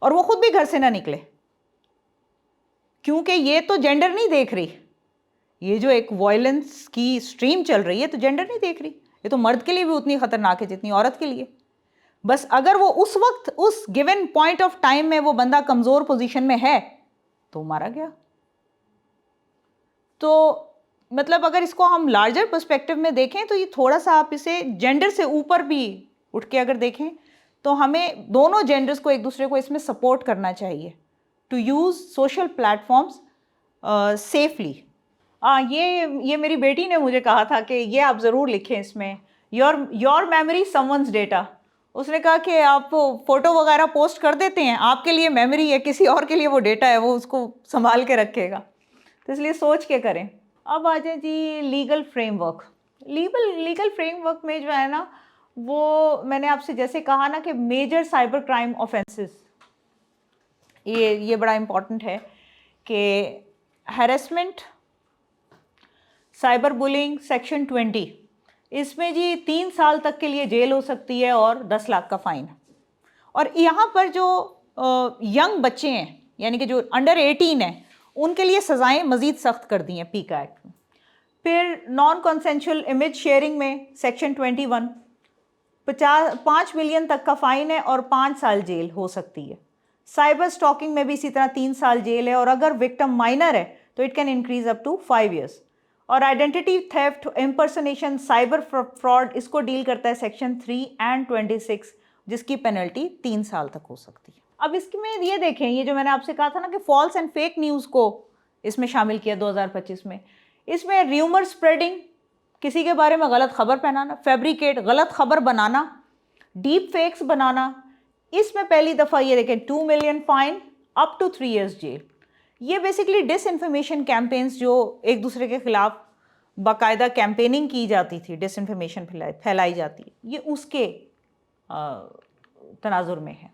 और वो खुद भी घर से ना निकले, क्योंकि ये तो जेंडर नहीं देख रही। ये जो एक वायलेंस की स्ट्रीम चल रही है तो जेंडर नहीं देख रही, ये तो मर्द के लिए भी उतनी खतरनाक है जितनी औरत के लिए। बस अगर वो उस वक्त उस गिवन पॉइंट ऑफ टाइम में वो बंदा कमज़ोर पोजीशन में है तो मारा गया। तो मतलब अगर इसको हम लार्जर पर्सपेक्टिव में देखें तो ये थोड़ा सा आप इसे जेंडर से ऊपर भी उठ के अगर देखें तो हमें दोनों जेंडर्स को एक दूसरे को इसमें सपोर्ट करना चाहिए to use social platforms safely. ये मेरी बेटी ने मुझे कहा था कि ये आप ज़रूर लिखें इसमें, योर मेमोरी समवंस डेटा। उसने कहा कि आप फ़ोटो वगैरह पोस्ट कर देते हैं, आपके लिए मेमोरी है, किसी और के लिए वो डेटा है, वो उसको संभाल के रखेगा, तो इसलिए सोच के करें। अब आ जाए जी लीगल फ्रेमवर्क। लीगल फ्रेमवर्क में जो है ना, वो मैंने आपसे जैसे कहा ना कि मेजर साइबर क्राइम ऑफेंसेस, ये बड़ा इम्पॉर्टेंट है कि हैरेसमेंट, साइबर बुलिंग सेक्शन 20, इसमें जी 3 साल तक के लिए जेल हो सकती है और 10 लाख का फ़ाइन। और यहाँ पर जो यंग बच्चे हैं यानी कि जो अंडर 18 हैं उनके लिए सज़ाएं मज़ीद सख्त कर दी हैं पीका एक्ट में। फिर नॉन कंसेंशुअल इमेज शेयरिंग में सेक्शन 21, 5 मिलियन तक का फ़ाइन है और 5 साल जेल हो सकती है। साइबर स्टॉकिंग में भी इसी तरह 3 साल जेल है, और अगर विक्टिम माइनर है तो it can increase up to 5 years. और identity theft, impersonation, cyber fraud, इसको डील करता है सेक्शन 3 एंड 26, जिसकी पेनल्टी 3 साल तक हो सकती है। अब इसमें ये देखें, ये जो मैंने आपसे कहा था ना कि फॉल्स एंड फेक न्यूज़ को इसमें शामिल किया 2025 में, इसमें र्यूमर स्प्रेडिंग, किसी के बारे में गलत खबर फैलाना, फैब्रिकेट, गलत खबर बनाना, डीप फेक्स बनाना, इसमें पहली दफ़ा ये देखें 2 million fine, up to 3 years jail. ये बेसिकली डिसइंफॉर्मेशन कैंपेन्स जो एक दूसरे के खिलाफ बाकायदा कैंपेनिंग की जाती थी, डिसइंफॉर्मेशन फैलाई जाती है, ये उसके तनाजुर में है।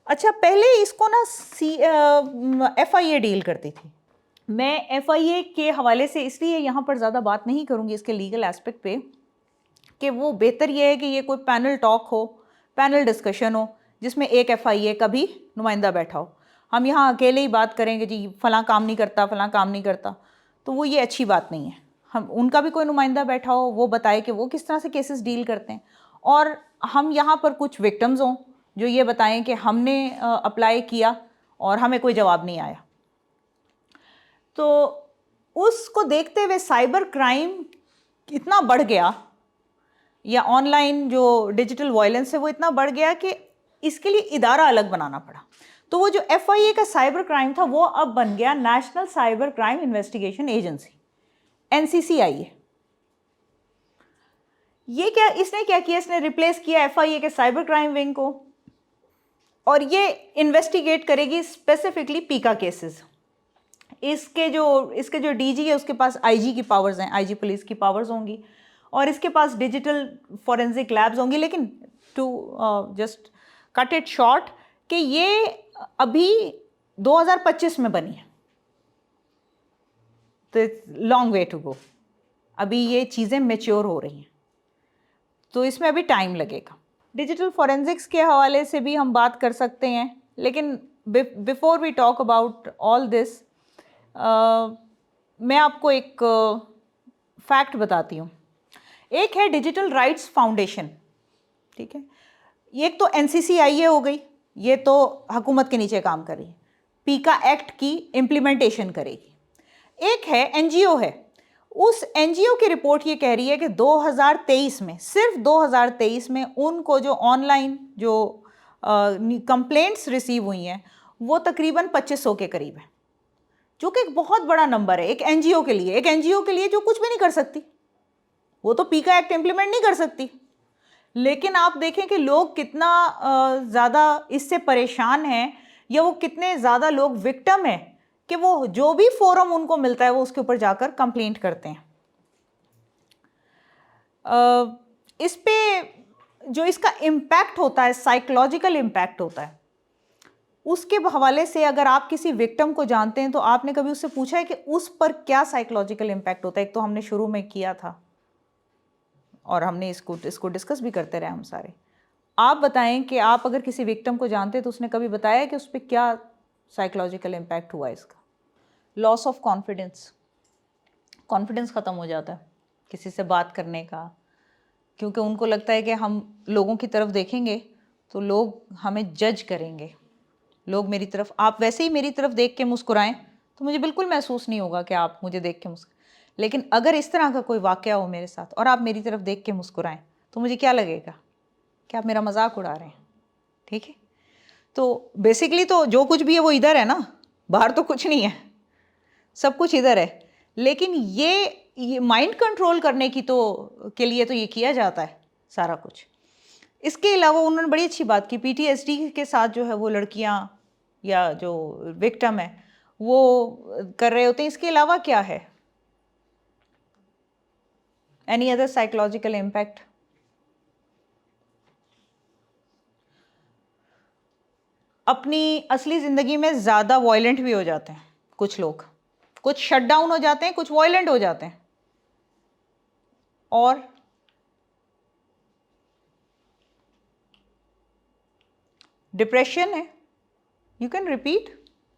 अच्छा, पहले इसको ना FIA डील करती थी। मैं FIA के हवाले से इसलिए यहाँ पर ज़्यादा बात नहीं करूँगी इसके लीगल एस्पेक्ट पे, कि वो बेहतर ये है कि ये कोई पैनल टॉक हो, पैनल डिस्कशन हो, जिसमें एक FIA का भी नुमाइंदा बैठा हो। हम यहाँ अकेले ही बात करेंगे जी फ़लाँ काम नहीं करता, फ़लाँ काम नहीं करता, तो वो ये अच्छी बात नहीं है। हम उनका भी कोई नुमाइंदा बैठा हो, वो बताए कि वो किस तरह से केसेस डील करते हैं, और हम यहाँ पर कुछ विक्टिम्स हों जो ये बताएं कि हमने अप्लाई किया और हमें कोई जवाब नहीं आया। तो उसको देखते हुए साइबर क्राइम इतना बढ़ गया, या ऑनलाइन जो डिजिटल वायलेंस है वो इतना बढ़ गया कि इसके लिए इदारा अलग बनाना पड़ा। तो वो जो FIA का साइबर क्राइम था वो अब बन गया national cyber crime investigation agency, NCCI। ये क्या, इसने क्या किया, इसने रिप्लेस किया FIA के साइबर क्राइम विंग को, और ये इन्वेस्टिगेट करेगी स्पेसिफिकली पीका केसेस। इसके जो DG है उसके पास IG की पावर्स हैं, IG पुलिस की पावर्स होंगी, और इसके पास डिजिटल फॉरेंसिक लैब्स होंगी। लेकिन to just cut it short कि ये अभी 2025 में बनी है, तो लॉन्ग वे टू गो, अभी ये चीज़ें मैच्योर हो रही हैं, तो इसमें अभी टाइम लगेगा। डिजिटल फॉरेंसिक्स के हवाले से भी हम बात कर सकते हैं, लेकिन before we talk about all this, मैं आपको एक फैक्ट बताती हूँ। एक है डिजिटल राइट्स फाउंडेशन, ठीक है, एक तो NCCIA हो गई, ये तो हुकूमत के नीचे काम कर रही है, पीका एक्ट की इम्प्लीमेंटेशन करेगी। एक है NGO है, उस NGO की रिपोर्ट ये कह रही है कि 2023 में, सिर्फ 2023 में उनको जो ऑनलाइन जो कंप्लेंट्स रिसीव हुई हैं वो तकरीबन 2500 के करीब है, जो कि एक बहुत बड़ा नंबर है एक NGO के लिए, एक NGO के लिए जो कुछ भी नहीं कर सकती, वो तो पीका एक्ट इम्प्लीमेंट नहीं कर सकती। लेकिन आप देखें कि लोग कितना ज़्यादा इससे परेशान हैं, या वो कितने ज़्यादा लोग विक्टिम हैं कि वो जो भी फोरम उनको मिलता है वो उसके ऊपर जाकर कंप्लेंट करते हैं। इस पे जो इसका इम्पैक्ट होता है, साइकोलॉजिकल इम्पैक्ट होता है, उसके हवाले से अगर आप किसी विक्टिम को जानते हैं तो आपने कभी उससे पूछा है कि उस पर क्या साइकोलॉजिकल इम्पैक्ट होता है? एक तो हमने शुरू में किया था और हमने इसको डिस्कस भी करते रहे हम सारे। आप बताएं कि आप अगर किसी विक्टिम को जानते हैं तो उसने कभी बताया कि उस पर क्या साइकोलॉजिकल इम्पैक्ट हुआ इसका? लॉस ऑफ कॉन्फिडेंस, कॉन्फिडेंस ख़त्म हो जाता है किसी से बात करने का, क्योंकि उनको लगता है कि हम लोगों की तरफ देखेंगे तो लोग हमें जज करेंगे, लोग मेरी तरफ, आप वैसे ही मेरी तरफ देख के मुस्कुराएं तो मुझे बिल्कुल महसूस नहीं होगा कि आप मुझे देख के मुस्कुराएं, लेकिन अगर इस तरह का कोई वाक़या हो मेरे साथ और आप मेरी तरफ देख के मुस्कुराएं तो मुझे क्या लगेगा कि आप मेरा मजाक उड़ा रहे हैं। ठीक है, तो बेसिकली तो जो कुछ भी है वो इधर है ना, बाहर तो कुछ नहीं है, सब कुछ इधर है। लेकिन ये माइंड कंट्रोल करने की के लिए तो ये किया जाता है सारा कुछ। इसके अलावा उन्होंने बड़ी अच्छी बात की, PTSD के साथ जो है वो लड़कियां या जो विक्टिम है वो कर रहे होते हैं। इसके अलावा क्या है, एनी अदर साइकोलॉजिकल इम्पैक्ट? अपनी असली ज़िंदगी में ज़्यादा वॉयलेंट भी हो जाते हैं कुछ लोग, कुछ शट डाउन हो जाते हैं, कुछ वॉयलेंट हो जाते हैं। और डिप्रेशन है, यू कैन रिपीट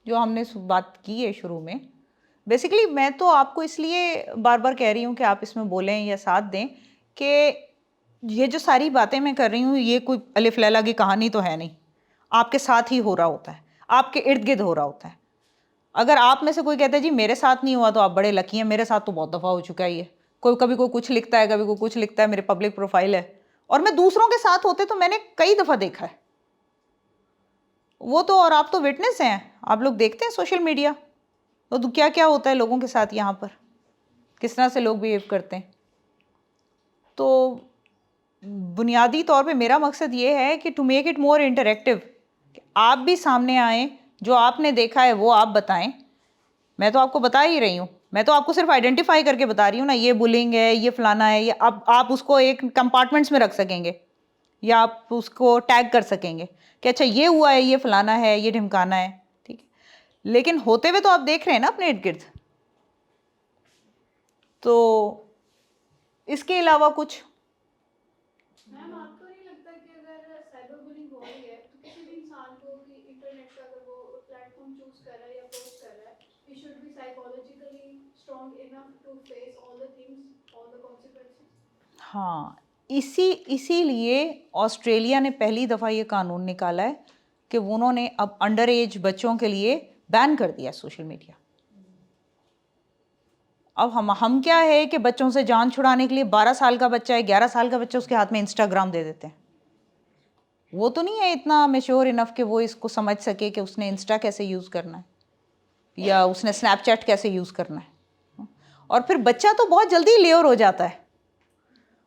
जो हमने बात की है शुरू में। बेसिकली मैं तो आपको इसलिए बार बार कह रही हूँ कि आप इसमें बोलें या साथ दें कि ये जो सारी बातें मैं कर रही हूँ ये कोई अलिफ लैला की कहानी तो है नहीं, आपके साथ ही हो रहा होता है, आपके इर्द गिर्द हो रहा होता है। अगर आप में से कोई कहता है जी मेरे साथ नहीं हुआ तो आप बड़े लकी हैं, मेरे साथ तो बहुत दफ़ा हो चुका है ये, कोई कभी कोई कुछ लिखता है, कभी कोई कुछ लिखता है, मेरे पब्लिक प्रोफाइल है, और मैं दूसरों के साथ होते तो मैंने कई दफ़ा देखा है वो तो। और आप तो विटनेस हैं, आप लोग देखते हैं सोशल मीडिया तो क्या क्या होता है लोगों के साथ, यहाँ पर किस तरह से लोग बिहेव करते हैं। तो बुनियादी तौर पे मेरा मकसद ये है कि to make it more interactive, आप भी सामने आएँ, जो आपने देखा है वो आप बताएं। मैं तो आपको बता ही रही हूँ, मैं तो आपको सिर्फ आइडेंटिफाई करके बता रही हूँ ना, ये बुलिंग है, ये फलाना है, ये अब आप उसको एक कंपार्टमेंट्स में रख सकेंगे या आप उसको टैग कर सकेंगे कि अच्छा ये हुआ है, ये फलाना है, ये ढिमकाना है। ठीक है, लेकिन होते हुए तो आप देख रहे हैं ना अपने इर्द गिर्द। तो इसके अलावा कुछ? मैम आपको नहीं लगता कि अगर साइबर बुलिंग हो रही है तो किसी भी इंसान को कि इंटरनेट का अगर वो प्लेटफॉर्म चूज कर रहा है या पोस्ट कर रहा है, he should be psychologically strong enough to face all the things, all the consequences? हाँ, इसीलिए ऑस्ट्रेलिया ने पहली दफ़ा ये कानून निकाला है कि उन्होंने अब अंडर एज बच्चों के लिए बैन कर दिया सोशल मीडिया। अब हम क्या है कि बच्चों से जान छुड़ाने के लिए 12 साल का बच्चा है, 11 साल का बच्चा, उसके हाथ में इंस्टाग्राम दे देते हैं। वो तो नहीं है इतना मेच्योर इनफ कि वो इसको समझ सके कि उसने इंस्टा कैसे यूज़ करना है या उसने स्नैपचैट कैसे यूज़ करना है। और फिर बच्चा तो बहुत जल्दी लेयर हो जाता है।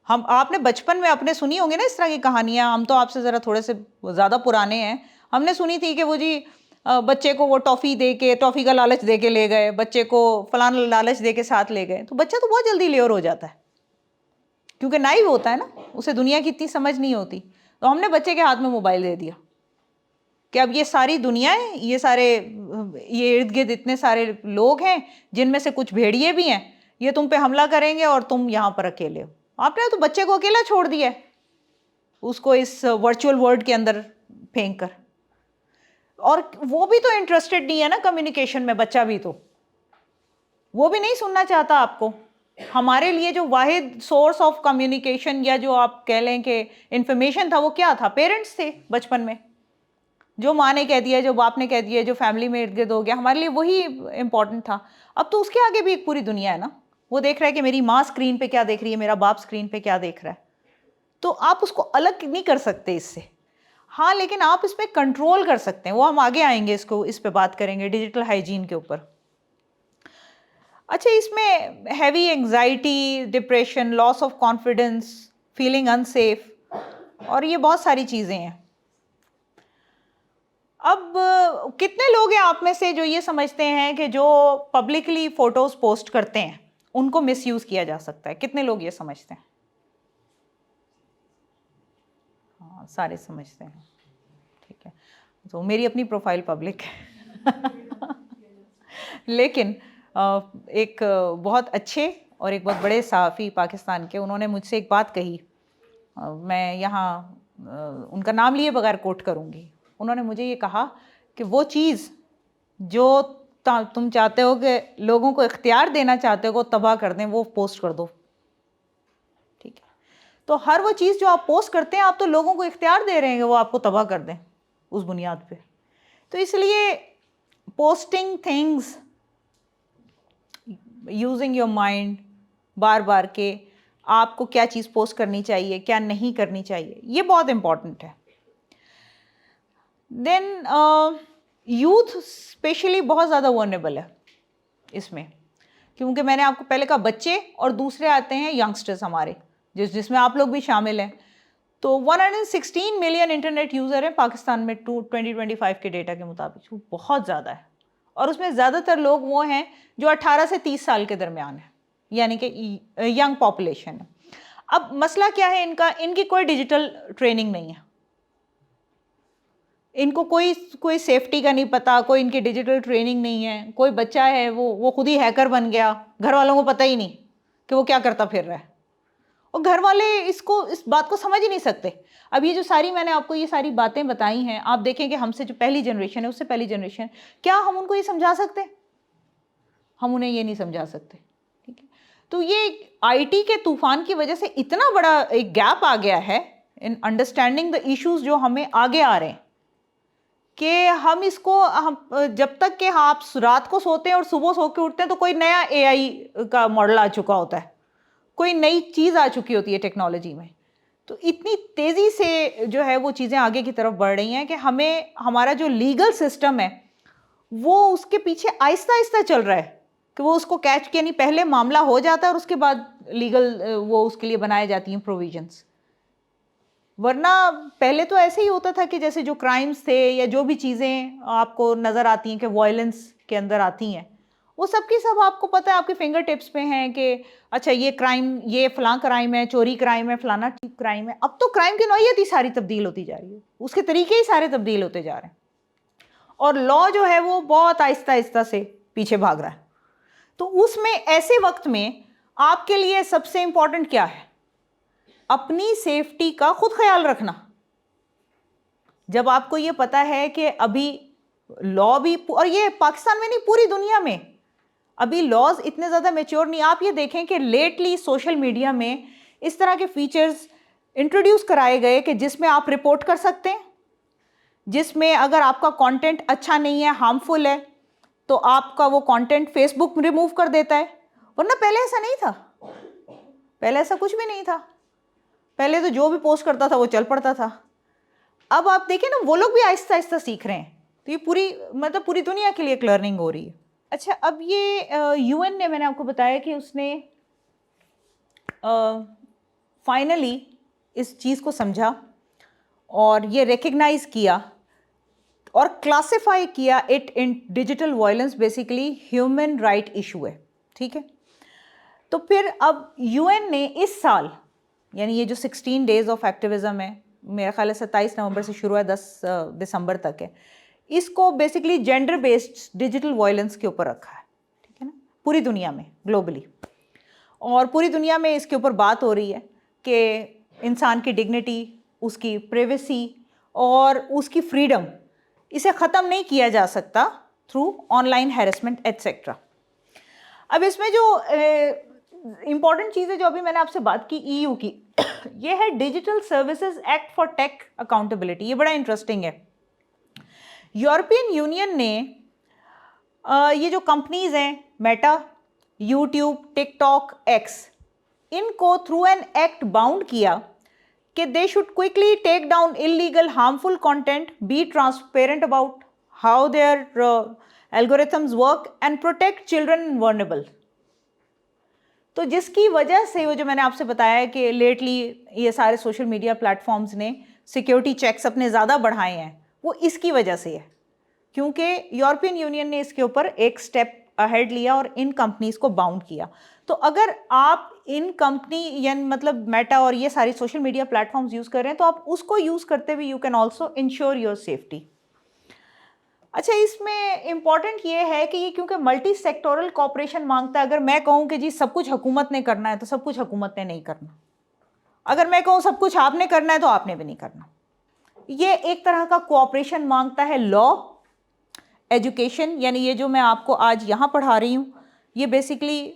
आपने बचपन में अपने सुनी होंगी ना इस तरह की कहानियाँ, हम तो आपसे ज़रा थोड़े से ज़्यादा पुराने हैं, हमने सुनी थी कि वो जी बच्चे को वो टॉफ़ी दे के, टॉफ़ी का लालच दे के ले गए, बच्चे को फलाना लालच दे के साथ ले गए, तो बच्चा तो बहुत जल्दी लेयर हो जाता है क्योंकि नाइव होता है ना, उसे दुनिया की इतनी समझ नहीं होती। तो हमने बच्चे के हाथ में मोबाइल दे दिया कि अब ये सारी दुनिया है, ये इर्द गिर्द इतने सारे लोग हैं जिनमें से कुछ भेड़िए भी हैं, ये तुम पे हमला करेंगे और तुम यहाँ पर अकेले हो। आपने तो बच्चे को अकेला छोड़ दिया है, उसको इस वर्चुअल वर्ल्ड के अंदर फेंक कर। और वो भी तो इंटरेस्टेड नहीं है ना कम्युनिकेशन में, बच्चा भी तो वो भी नहीं सुनना चाहता आपको। हमारे लिए जो वाहिद सोर्स ऑफ कम्युनिकेशन या जो आप कह लें कि इंफॉर्मेशन था, वो क्या था? पेरेंट्स थे बचपन में। जो माँ ने कह दिया, जो बाप ने कह दिया, जो फैमिली में इर्द गिर्द हो गया, हमारे लिए वही इंपॉर्टेंट था। अब तो उसके आगे भी एक पूरी दुनिया है ना। वो देख रहा है कि मेरी माँ स्क्रीन पे क्या देख रही है, मेरा बाप स्क्रीन पे क्या देख रहा है। तो आप उसको अलग नहीं कर सकते इससे। हाँ, लेकिन आप इस पर कंट्रोल कर सकते हैं। वो हम आगे आएंगे, इस पे बात करेंगे, डिजिटल हाइजीन के ऊपर। अच्छा, इसमें heavy anxiety, depression, loss of confidence, feeling unsafe, और ये बहुत सारी चीज़ें हैं। अब कितने लोग हैं आप में से जो ये समझते हैं कि जो पब्लिकली फ़ोटोज़ पोस्ट करते हैं उनको मिसयूज़ किया जा सकता है? कितने लोग ये समझते हैं? हाँ, सारे समझते हैं। ठीक है, तो मेरी अपनी प्रोफाइल पब्लिक है लेकिन एक बहुत अच्छे और एक बहुत बड़े सहाफ़ी पाकिस्तान के, उन्होंने मुझसे एक बात कही। मैं यहाँ उनका नाम लिए बगैर कोट करूँगी। उन्होंने मुझे ये कहा कि वो चीज़ जो तुम चाहते हो कि लोगों को इख्तियार देना चाहते हो को तबाह कर दें, वो पोस्ट कर दो। ठीक है, तो हर वो चीज़ जो आप पोस्ट करते हैं, आप तो लोगों को इख्तियार दे रहे हैं कि वो आपको तबाह कर दें उस बुनियाद पे। तो इसलिए posting things using your mind, बार बार के आपको क्या चीज़ पोस्ट करनी चाहिए, क्या नहीं करनी चाहिए, ये बहुत इम्पॉर्टेंट है। देन यूथ स्पेशली बहुत ज़्यादा वर्नेबल है इसमें, क्योंकि मैंने आपको पहले कहा बच्चे, और दूसरे आते हैं यंगस्टर्स हमारे, जिसमें आप लोग भी शामिल हैं। तो 116 मिलियन इंटरनेट यूज़र हैं पाकिस्तान में 2025 के डेटा के मुताबिक, वो बहुत ज़्यादा है। और उसमें ज़्यादातर लोग वो हैं जो 18 से 30 साल के दरमियान है, यानी कि यंग पॉपुलेशन है। अब मसला क्या है इनका? इनकी कोई डिजिटल ट्रेनिंग नहीं है, इनको कोई सेफ्टी का नहीं पता, कोई इनकी डिजिटल ट्रेनिंग नहीं है। कोई बच्चा है वो खुद ही हैकर बन गया, घर वालों को पता ही नहीं कि वो क्या करता फिर रहा है, और घर वाले इस बात को समझ ही नहीं सकते। अब ये जो सारी मैंने आपको ये सारी बातें बताई हैं, आप देखें कि हमसे जो पहली जनरेशन है, उससे पहली जनरेशन, क्या हम उनको ये समझा सकते? हम उन्हें ये नहीं समझा सकते। ठीक है, तो ये आईटी के तूफान की वजह से इतना बड़ा एक गैप आ गया है इन अंडरस्टैंडिंग द इश्यूज जो हमें आगे आ रहे हैं, कि हम जब तक कि आप रात को सोते हैं और सुबह सो के उठते हैं तो कोई नया एआई का मॉडल आ चुका होता है, कोई नई चीज़ आ चुकी होती है टेक्नोलॉजी में। तो इतनी तेज़ी से जो है वो चीज़ें आगे की तरफ बढ़ रही हैं कि हमें हमारा जो लीगल सिस्टम है वो उसके पीछे आहिस्ता आहिस्ता चल रहा है कि वो उसको कैच, यानी पहले मामला हो जाता है और उसके बाद लीगल वो उसके लिए बनाए जाती हैं प्रोविजंस। वरना पहले तो ऐसे ही होता था कि जैसे जो क्राइम्स थे या जो भी चीज़ें आपको नज़र आती हैं कि वायलेंस के अंदर आती हैं, वो सब की सब आपको पता है, आपके फिंगर टिप्स पे हैं कि अच्छा ये क्राइम, ये फलां क्राइम है, चोरी क्राइम है, फलाना क्राइम है। अब तो क्राइम की नौइयत ही सारी तब्दील होती जा रही है, उसके तरीके ही सारे तब्दील होते जा रहे हैं, और लॉ जो है वो बहुत आहिस्ता आहिस्ता से पीछे भाग रहा है। तो उसमें ऐसे वक्त में आपके लिए सबसे इंपॉर्टेंट क्या है? अपनी सेफ्टी का खुद ख्याल रखना। जब आपको ये पता है कि अभी लॉ भी, और ये पाकिस्तान में नहीं पूरी दुनिया में अभी लॉज इतने ज़्यादा मैच्योर नहीं। आप ये देखें कि लेटली सोशल मीडिया में इस तरह के फीचर्स इंट्रोड्यूस कराए गए कि जिसमें आप रिपोर्ट कर सकते हैं, जिसमें अगर आपका कंटेंट अच्छा नहीं है, हार्मफुल है, तो आपका वो कंटेंट फेसबुक रिमूव कर देता है। वरना पहले ऐसा नहीं था, पहले ऐसा कुछ भी नहीं था। पहले तो जो भी पोस्ट करता था वो चल पड़ता था। अब आप देखें ना, वो लोग भी आहिस्ता आहिस्ता सीख रहे हैं। तो ये पूरी दुनिया के लिए एक लर्निंग हो रही है। अच्छा, अब ये यूएन ने, मैंने आपको बताया कि उसने फाइनली इस चीज़ को समझा और ये रिकग्नाइज किया और क्लासिफाई किया it in digital violence basically human right issue है। ठीक है, तो फिर अब यूएन ने इस साल, यानी ये जो 16 डेज ऑफ एक्टिविज्म है, मेरा ख्याल है 27 नवंबर से शुरू है, 10 दिसंबर तक है, इसको basically gender based digital violence के ऊपर रखा है। ठीक है ना, पूरी दुनिया में, ग्लोबली, और पूरी दुनिया में इसके ऊपर बात हो रही है कि इंसान की डिग्निटी, उसकी प्राइवेसी और उसकी फ्रीडम, इसे ख़त्म नहीं किया जा सकता थ्रू ऑनलाइन हैरेसमेंट एटसेट्रा। अब इसमें जो इंपॉर्टेंट चीज़ है जो अभी मैंने आपसे बात की ईयू की, ये है digital services act for tech accountability. ये बड़ा इंटरेस्टिंग है। यूरोपियन यूनियन ने ये जो कंपनीज हैं मेटा, यूट्यूब, टिकटॉक, एक्स, इनको थ्रू एन एक्ट बाउंड किया कि they should quickly take down illegal harmful content, be transparent about how their algorithms work and protect children vulnerable. तो जिसकी वजह से वो जो मैंने आपसे बताया है कि लेटली ये सारे सोशल मीडिया प्लेटफॉर्म्स ने सिक्योरिटी चेक्स अपने ज़्यादा बढ़ाए हैं, वो इसकी वजह से है, क्योंकि यूरोपियन यूनियन ने इसके ऊपर एक स्टेप अहेड लिया और इन कंपनीज को बाउंड किया। तो अगर आप इन कंपनी यानी मतलब मेटा और ये सारी सोशल मीडिया प्लेटफॉर्म्स यूज़ कर रहे हैं तो आप उसको यूज़ करते हुए you can also ensure your safety. अच्छा, इसमें इम्पॉर्टेंट ये है कि ये क्योंकि मल्टी सेक्टोरल कॉपरेशन मांगता है, अगर मैं कहूँ कि जी सब कुछ हुकूमत ने करना है तो सब कुछ हुकूमत ने नहीं करना, अगर मैं कहूँ सब कुछ आपने करना है तो आपने भी नहीं करना। ये एक तरह का कोऑपरेशन मांगता है। लॉ, एजुकेशन, यानी ये जो मैं आपको आज यहाँ पढ़ा रही हूँ, ये बेसिकली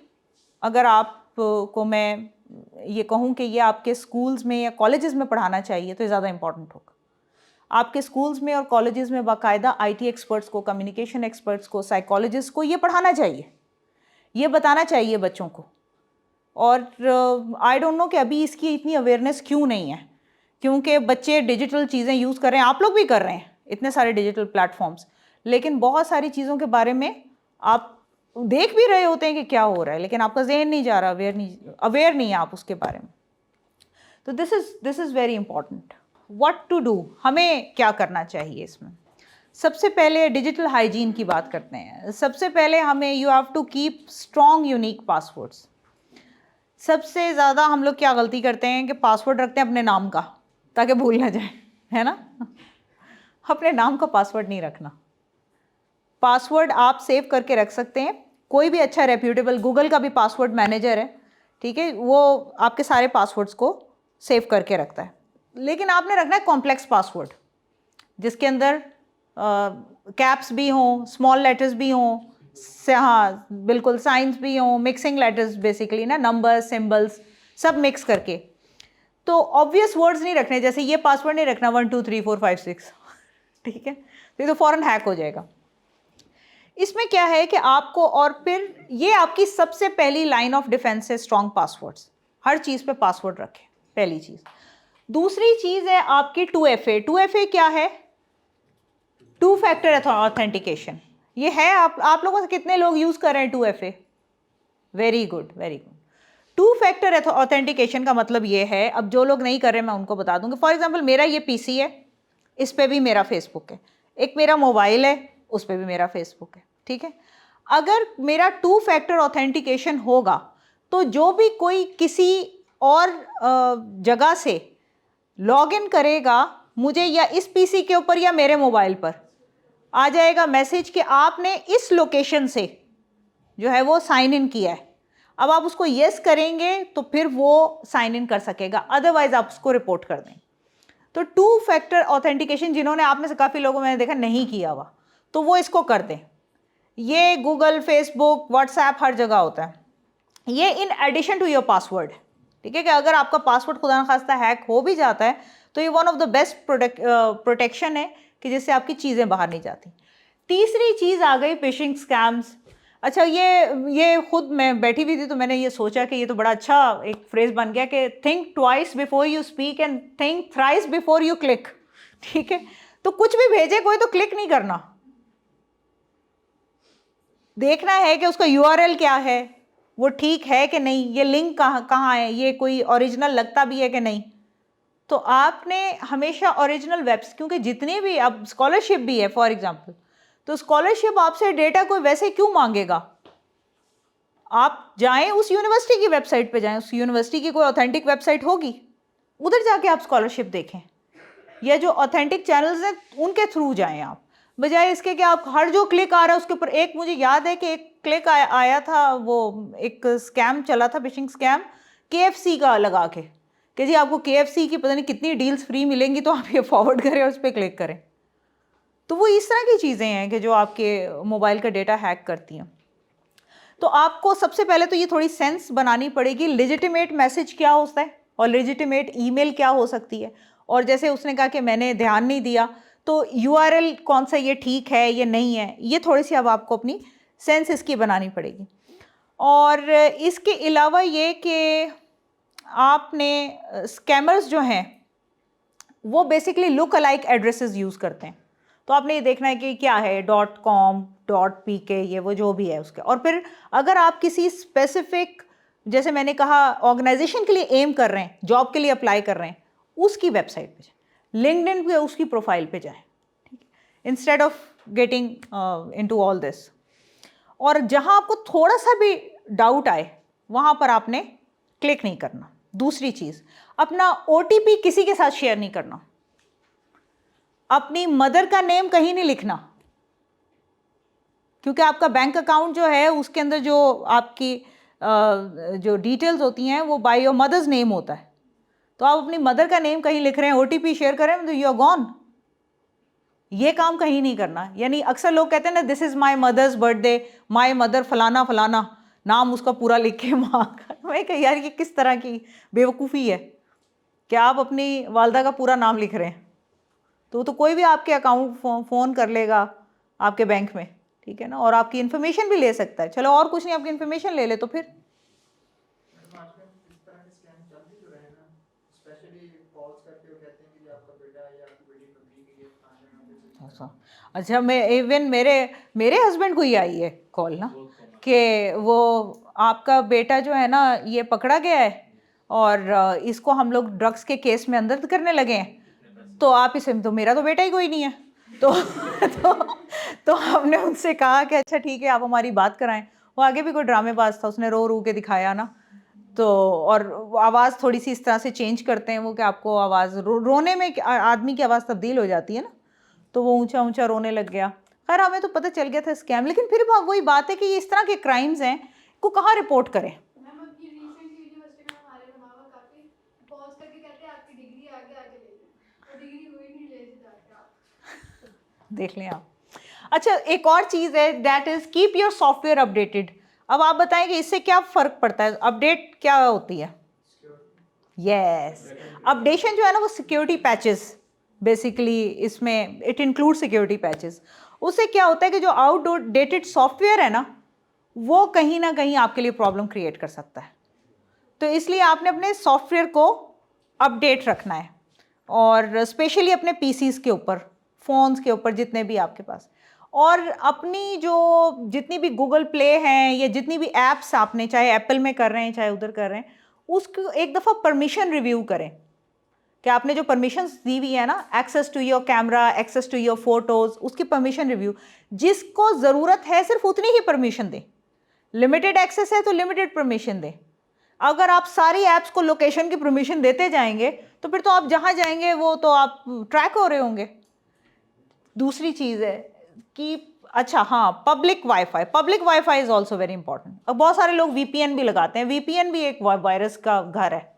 अगर आपको मैं ये कहूँ कि ये आपके स्कूल्स में या कॉलेजेस में पढ़ाना चाहिए तो ये ज़्यादा इंपॉर्टेंट होगा। आपके स्कूल्स में और कॉलेजेस में बाकायदा आईटी एक्सपर्ट्स को, कम्युनिकेशन एक्सपर्ट्स को, साइकोलॉजिस्ट को ये पढ़ाना चाहिए, ये बताना चाहिए बच्चों को। और आई डोंट नो कि अभी इसकी इतनी अवेयरनेस क्यों नहीं है, क्योंकि बच्चे डिजिटल चीज़ें यूज़ कर रहे हैं, आप लोग भी कर रहे हैं, इतने सारे डिजिटल प्लेटफॉर्म्स, लेकिन बहुत सारी चीज़ों के बारे में आप देख भी रहे होते हैं कि क्या हो रहा है, लेकिन आपका जहन नहीं जा रहा, अवेयर नहीं है आप उसके बारे में। तो this is very important. What to do, हमें क्या करना चाहिए इसमें? सबसे पहले डिजिटल हाइजीन की बात करते हैं। सबसे पहले हमें you have to keep strong unique passwords. सबसे ज़्यादा हम लोग क्या गलती करते हैं कि पासवर्ड रखते हैं अपने नाम का ताकि भूल ना जाए, है ना। अपने नाम का पासवर्ड नहीं रखना। पासवर्ड आप सेव करके रख सकते हैं, कोई भी अच्छा रेप्यूटेबल, गूगल का भी पासवर्ड मैनेजर है, ठीक है, वो आपके सारे पासवर्ड्स को सेव करके रखता है। लेकिन आपने रखना है कॉम्प्लेक्स पासवर्ड, जिसके अंदर कैप्स भी हों, स्मॉल लेटर्स भी हों, हाँ बिल्कुल, साइंस भी हों, मिक्सिंग लेटर्स बेसिकली ना, नंबर्स, सिंबल्स सब मिक्स करके। तो ऑब्वियस वर्ड्स नहीं रखने, जैसे ये पासवर्ड नहीं रखना 1 2 3 4 5 6, ठीक है, तो ये तो फ़ौरन हैक हो जाएगा। इसमें क्या है कि आपको, और फिर ये आपकी सबसे पहली लाइन ऑफ डिफेंस है, स्ट्रॉन्ग पासवर्ड्स। हर चीज़ पे पासवर्ड रखें, पहली चीज़। दूसरी चीज़ है आपकी 2FA। 2FA क्या है? 2 फैक्टर ऑथेंटिकेशन। ये है, आप लोगों से कितने लोग यूज़ कर रहे हैं 2FA? Very good, very good. 2 factor authentication का मतलब ये है, अब जो लोग नहीं कर रहे मैं उनको बता दूंगी। फॉर एग्जांपल, मेरा ये पीसी है, इस पे भी मेरा फेसबुक है, एक मेरा मोबाइल है, उस पे भी मेरा फेसबुक है, ठीक है। अगर मेरा 2 फैक्टर ऑथेंटिकेशन होगा तो जो भी कोई किसी और जगह से लॉग इन करेगा मुझे, या इस पीसी के ऊपर या मेरे मोबाइल पर, आ जाएगा मैसेज कि आपने इस लोकेशन से जो है वो साइन इन किया है। अब आप उसको येस करेंगे तो फिर वो साइन इन कर सकेगा, अदरवाइज आप उसको रिपोर्ट कर दें। तो 2 फैक्टर ऑथेंटिकेशन जिन्होंने, आप में से काफ़ी लोगों मैंने देखा नहीं किया हुआ, तो वो इसको कर दें। ये गूगल, फेसबुक, व्हाट्सएप हर जगह होता है। ये in addition to your password, ठीक है, कि अगर आपका पासवर्ड खुदा न खास्ता हैक हो भी जाता है तो ये one of the best protection है कि जिससे आपकी चीज़ें बाहर नहीं जाती। तीसरी चीज़ आ गई फिशिंग स्कैम्स। अच्छा, ये खुद मैं बैठी हुई थी तो मैंने ये सोचा कि ये तो बड़ा अच्छा एक फ्रेज़ बन गया कि think twice before you speak and think thrice before you click, ठीक है। तो कुछ भी भेजे कोई तो क्लिक नहीं करना, देखना है कि उसका यूआरएल क्या है, वो ठीक है कि नहीं, ये लिंक कहाँ है, ये कोई ओरिजिनल लगता भी है कि नहीं। तो आपने हमेशा ओरिजिनल वेब्स, क्योंकि जितने भी, अब स्कॉलरशिप भी है फॉर एग्जांपल, तो स्कॉलरशिप आपसे डेटा कोई वैसे क्यों मांगेगा? आप जाएं उस यूनिवर्सिटी की वेबसाइट पे जाएं, उस यूनिवर्सिटी की कोई ऑथेंटिक वेबसाइट होगी, उधर जाके आप स्कॉलरशिप देखें, या जो ऑथेंटिक चैनल्स हैं उनके थ्रू जाएं आप, बजाय इसके कि आप हर जो क्लिक आ रहा है उसके ऊपर। एक मुझे याद है कि एक क्लिक आया था, वो एक स्कैम चला था, फिशिंग स्कैम, KFC का लगा के कि जी आपको KFC की पता नहीं कितनी डील्स फ्री मिलेंगी, तो आप ये फॉरवर्ड करें, उस पर क्लिक करें। तो वो इस तरह की चीज़ें हैं कि जो आपके मोबाइल का डेटा हैक करती हैं। तो आपको सबसे पहले तो ये थोड़ी सेंस बनानी पड़ेगी लेजिटिमेट मैसेज क्या होता है और लेजिटिमेट ईमेल क्या हो सकती है। और जैसे उसने कहा कि मैंने ध्यान नहीं दिया, तो यूआरएल कौन सा ये ठीक है ये नहीं है, ये थोड़ी सी अब आपको अपनी सेंस इसकी बनानी पड़ेगी। और इसके अलावा ये कि आपने स्कैमर्स जो हैं वो basically look alike addresses use करते हैं। तो आपने ये देखना है कि क्या है .com .pk ये वो जो भी है उसके। और फिर अगर आप किसी स्पेसिफिक, जैसे मैंने कहा ऑर्गेनाइजेशन के लिए एम कर रहे हैं, जॉब के लिए अप्लाई कर रहे हैं, उसकी वेबसाइट पे जाएं, लिंक्डइन पे उसकी प्रोफाइल पे जाएं, ठीक है, instead of getting into all this. और जहां आपको थोड़ा सा भी डाउट आए वहां पर आपने क्लिक नहीं करना। दूसरी चीज, अपना ओटीपी किसी के साथ शेयर नहीं करना। अपनी मदर का नेम कहीं नहीं लिखना, क्योंकि आपका बैंक अकाउंट जो है उसके अंदर जो आपकी जो डिटेल्स होती हैं वो बाय योर मदर्स नेम होता है। तो आप अपनी मदर का नेम कहीं लिख रहे हैं, ओटीपी शेयर करें, तो यू आर गॉन। ये काम कहीं नहीं करना। यानी अक्सर लोग कहते हैं ना, this is my mother's birthday, my mother फलाना फलाना, नाम उसका पूरा लिख के माँ का। मैं कह यार ये किस तरह की बेवकूफ़ी है कि आप अपनी वालदा का पूरा नाम लिख रहे हैं। तो कोई भी आपके अकाउंट फ़ोन कर लेगा आपके बैंक में, ठीक है ना, और आपकी इन्फॉर्मेशन भी ले सकता है। चलो और कुछ नहीं, आपकी इन्फॉर्मेशन ले ले तो फिर अच्छा, मैं इवन मेरे हस्बैंड को ही आई है कॉल ना कि वो आपका बेटा जो है ना ये पकड़ा गया है और इसको हम लोग ड्रग्स के केस में अंदर करने लगे हैं, तो आप इसे, तो मेरा तो बेटा ही कोई नहीं है। तो तो हमने उनसे कहा कि अच्छा ठीक है आप हमारी बात कराएं। वो आगे भी कोई ड्रामेबाज था, उसने रो रो के दिखाया ना, तो और आवाज़ थोड़ी सी इस तरह से चेंज करते हैं वो कि आपको आवाज़ रोने में आदमी की आवाज़ तब्दील हो जाती है ना, तो वो ऊंचा ऊंचा रोने लग गया। खैर हमें तो पता चल गया था स्कैम, लेकिन फिर वही बात है कि ये इस तरह के क्राइम्स हैं को कहाँ रिपोर्ट करें। मैम अभी रिसेंट यूनिवर्सिटी में हमारे मामा काफी पॉज करके कहते हैं आपकी डिग्री आगे आगे ले लें, और डिग्री हुई नहीं ले जाते आप। देख लें आप। अच्छा एक और चीज़ है, that is keep your software updated. अब आप बताएं कि इससे क्या फ़र्क पड़ता है, अपडेट क्या होती है? यस, अपडेशन जो है ना वो सिक्योरिटी पैचेस, बेसिकली इसमें इट इंक्लूड सिक्योरिटी पैचेस। उससे क्या होता है कि जो आउटडेटेड सॉफ्टवेयर है ना वो कहीं ना कहीं आपके लिए प्रॉब्लम क्रिएट कर सकता है। तो इसलिए आपने अपने सॉफ्टवेयर को अपडेट रखना है, और स्पेशली अपने पीसीज के ऊपर, फ़ोन्स के ऊपर, जितने भी आपके पास। और अपनी जो जितनी भी गूगल प्ले हैं या जितनी भी ऐप्स आपने, चाहे एप्पल में कर रहे हैं चाहे उधर कर रहे हैं, उसको एक दफ़ा परमिशन रिव्यू करें कि आपने जो परमिशंस दी हुई है ना, access to your camera, access to your photos, उसकी परमिशन रिव्यू, जिसको ज़रूरत है सिर्फ उतनी ही परमिशन दें। लिमिटेड एक्सेस है तो लिमिटेड परमिशन दें। अगर आप सारी ऐप्स को लोकेशन की परमिशन देते जाएंगे तो फिर तो आप जहाँ जाएंगे वो तो आप ट्रैक हो रहे होंगे। दूसरी चीज़ है कि अच्छा हाँ, public wifi is also very important. अब बहुत सारे लोग वीपीएन भी लगाते हैं, वीपीएन भी एक वायरस का घर है।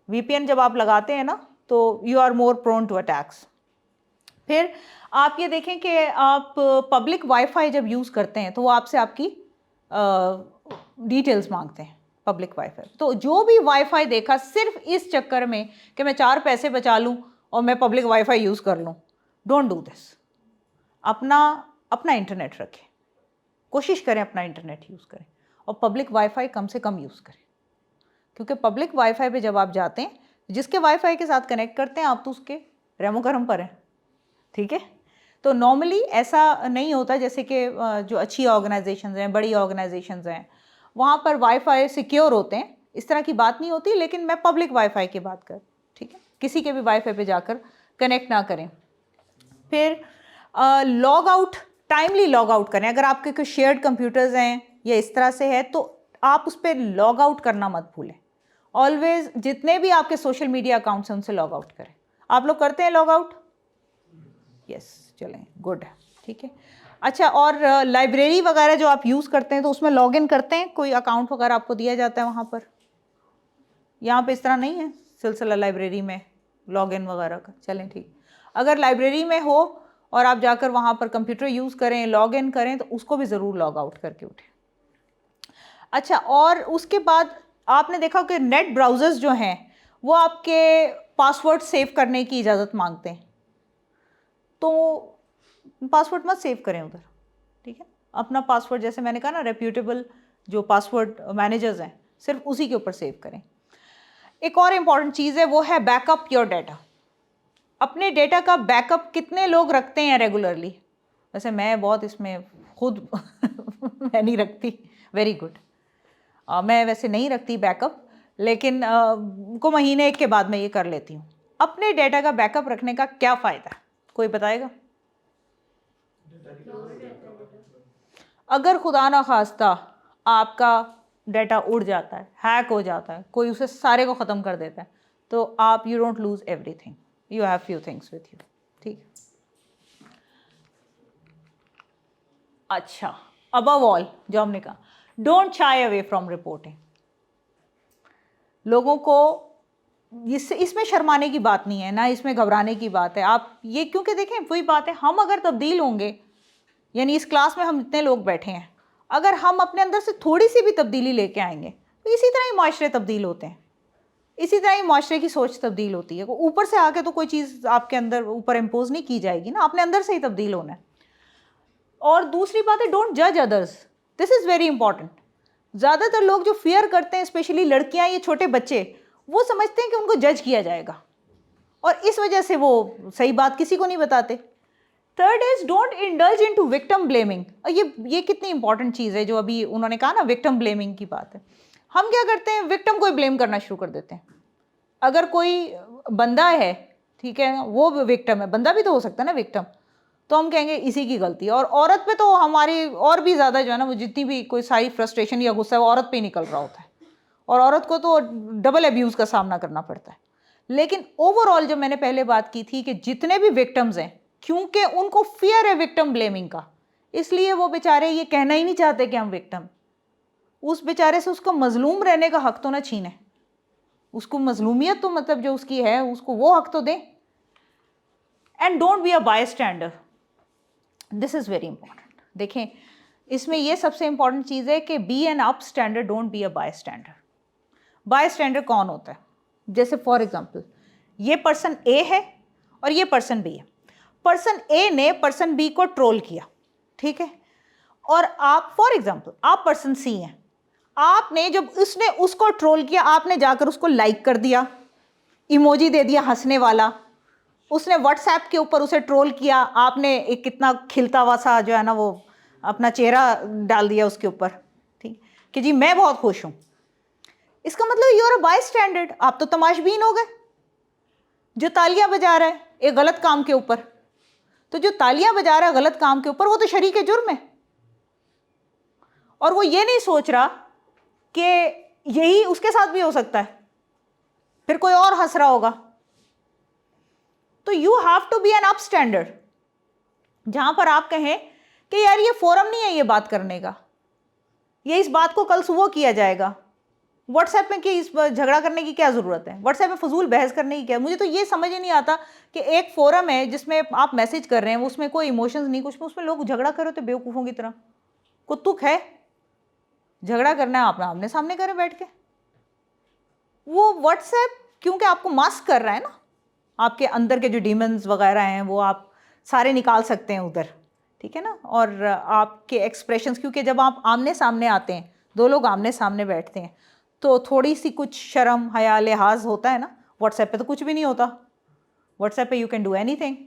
वीपीएन जब आप लगाते हैं ना तो you are more prone to attacks. फिर आप ये देखें कि आप पब्लिक वाईफाई जब यूज़ करते हैं तो वो आपसे आपकी डिटेल्स मांगते हैं, पब्लिक वाईफाई। तो जो भी वाईफाई देखा सिर्फ इस चक्कर में कि मैं 4 पैसे बचा लूँ और मैं पब्लिक वाईफाई यूज़ कर लूँ, डोंट डू दिस। अपना इंटरनेट रखें, कोशिश करें अपना इंटरनेट यूज़ करें, और पब्लिक वाईफाई कम से कम यूज़ करें, क्योंकि पब्लिक वाईफाई पे जब आप जाते हैं, जिसके वाईफाई के साथ कनेक्ट करते हैं आप, तो उसके रेमो करम पर हैं, ठीक है। तो नॉर्मली ऐसा नहीं होता, जैसे कि जो अच्छी ऑर्गेनाइजेशंस हैं, बड़ी ऑर्गेनाइजेशंस हैं, वहाँ पर वाईफाई सिक्योर होते हैं, इस तरह की बात नहीं होती। लेकिन मैं पब्लिक वाईफाई की बात कर, ठीक है, किसी के भी वाईफाई पे जाकर कनेक्ट ना करें। फिर log out, timely log out करें। अगर आपके कोई शेयर्ड कंप्यूटर्स हैं या इस तरह से है तो आप उस पर लॉग आउट करना मत भूलें। ऑलवेज जितने भी आपके सोशल मीडिया अकाउंट्स हैं उनसे लॉग आउट करें। आप लोग करते हैं लॉग आउट? यस, चलें, गुड है, ठीक है। अच्छा, और लाइब्रेरी वगैरह जो आप यूज़ करते हैं तो उसमें लॉग इन करते हैं, कोई अकाउंट वगैरह आपको दिया जाता है वहाँ पर? यहाँ पे इस तरह नहीं है सिलसिला लाइब्रेरी में लॉग इन वगैरह का। चलें ठीक, अगर लाइब्रेरी में हो और आप जाकर वहाँ पर कंप्यूटर यूज़ करें, लॉग इन करें, तो उसको भी ज़रूर लॉग आउट करके उठें, अच्छा, और उसके बाद आपने देखा कि नेट ब्राउज़र्स जो हैं वो आपके पासवर्ड सेव करने की इजाज़त मांगते हैं, तो पासवर्ड मत सेव करें उधर, ठीक है। अपना पासवर्ड, जैसे मैंने कहा ना, रेप्यूटेबल जो पासवर्ड मैनेजर्स हैं सिर्फ उसी के ऊपर सेव करें। एक और इम्पॉर्टेंट चीज़ है, वो है बैकअप योर डेटा। अपने डेटा का बैकअप कितने लोग रखते हैं रेगुलरली? वैसे मैं बहुत इसमें खुद मैं नहीं रखती, वेरी गुड। मैं वैसे नहीं रखती बैकअप, लेकिन को महीने एक के बाद मैं ये कर लेती हूँ। अपने डेटा का बैकअप रखने का क्या फ़ायदा है, कोई बताएगा? अगर खुदा ना खास्ता आपका डाटा उड़ जाता है, हैक हो जाता है, कोई उसे सारे को ख़त्म कर देता है, तो आप you don't lose everything, you have few things with you, ठीक। अच्छा, अबव ऑल जो हमने कहा, don't shy away from reporting. लोगों को इसमें शर्माने की बात नहीं है, ना इसमें घबराने की बात है। आप ये, क्योंकि देखें वही बात है, हम अगर तब्दील होंगे, यानी इस क्लास में हम इतने लोग बैठे हैं, अगर हम अपने अंदर से थोड़ी सी भी तब्दीली लेके आएंगे तो इसी तरह ही माशरे तब्दील होते हैं, इसी तरह ही माशरे की सोच तब्दील होती है। ऊपर से आके तो कोई चीज़ आपके अंदर ऊपर इम्पोज नहीं की जाएगी ना, अपने अंदर से ही तब्दील होना है। और दूसरी बात है, डोंट जज others, this is very important. ज़्यादातर लोग जो फियर करते हैं, स्पेशली लड़कियां, ये छोटे बच्चे, वो समझते हैं कि उनको जज किया जाएगा और इस वजह से वो सही बात किसी को नहीं बताते। Third is don't indulge into victim blaming. ये कितनी इंपॉर्टेंट चीज़ है जो अभी उन्होंने कहा ना, विक्टिम ब्लेमिंग की बात है। हम क्या करते हैं, विक्टिम को ही ब्लेम करना शुरू कर देते हैं। अगर कोई बंदा है, ठीक है, वो विक्टिम है, बंदा भी तो हो सकता है ना विक्टिम, तो हम कहेंगे इसी की गलती है। और औरत पे तो हमारी और भी ज़्यादा जो है ना, वो जितनी भी कोई सारी फ्रस्ट्रेशन या गुस्सा है वो औरत पे ही निकल रहा होता है, और औरत को तो डबल अब्यूज़ का सामना करना पड़ता है। लेकिन ओवरऑल जो मैंने पहले बात की थी कि जितने भी विक्टिम्स हैं, क्योंकि उनको फियर है विक्टिम ब्लेमिंग का, इसलिए वो बेचारे ये कहना ही नहीं चाहते कि हम विक्टिम। उस बेचारे से उसको मजलूम रहने का हक तो ना छीने, उसको मजलूमियत तो मतलब जो उसकी है उसको वो हक तो दें। And don't be a bystander, this is very important. देखें, इसमें ये सबसे इंपॉर्टेंट चीज़ है कि be an upstander, don't be a bystander. Bystander कौन होता है? जैसे फॉर एग्जांपल, ये पर्सन ए है और ये पर्सन बी है। पर्सन ए ने पर्सन बी को ट्रोल किया, ठीक है, और आप फॉर एग्जांपल आप पर्सन सी हैं, आपने जब उसने उसको ट्रोल किया, आपने जाकर उसको लाइक कर दिया, इमोजी दे दिया हंसने वाला, उसने व्हाट्सएप के ऊपर उसे ट्रोल किया, आपने एक कितना खिलता हुआ सा जो है ना वो अपना चेहरा डाल दिया उसके ऊपर, ठीक, कि जी मैं बहुत खुश हूँ। इसका मतलब you are a bystander, आप तो तमाशबीन हो गए। जो तालियां बजा रहा है एक गलत काम के ऊपर, तो जो तालियां बजा रहा है गलत काम के ऊपर, वो तो शरीक जुर्म है, और वो ये नहीं सोच रहा कि यही उसके साथ भी हो सकता है, फिर कोई और हंस रहा होगा। तो you have to be an upstander, जहां पर आप कहें कि यार ये फोरम नहीं है ये बात करने का, ये इस बात को कल सुबह किया जाएगा। व्हाट्सएप में कि इस झगड़ा करने की क्या ज़रूरत है, व्हाट्सएप में फजूल बहस करने की क्या। मुझे तो ये समझ ही नहीं आता कि एक फोरम है जिसमें आप मैसेज कर रहे हैं, उसमें कोई इमोशंस नहीं कुछ, उसमें लोग झगड़ा कर रहे होते बेवकूफ़ों की तरह। कुत्तुक है, झगड़ा करना है आप आमने सामने करें बैठ के। वो व्हाट्सएप क्योंकि आपको मास्क कर रहा है ना, आपके अंदर के जो डीमंस वगैरह हैं वो आप सारे निकाल सकते हैं उधर, ठीक है ना। और आपके एक्सप्रेशंस, क्योंकि जब आप आमने सामने आते हैं, दो लोग आमने सामने बैठते हैं, तो थोड़ी सी कुछ शर्म हया लिहाज होता है ना। व्हाट्सएप पे तो कुछ भी नहीं होता, व्हाट्सएप पे यू कैन डू एनीथिंग।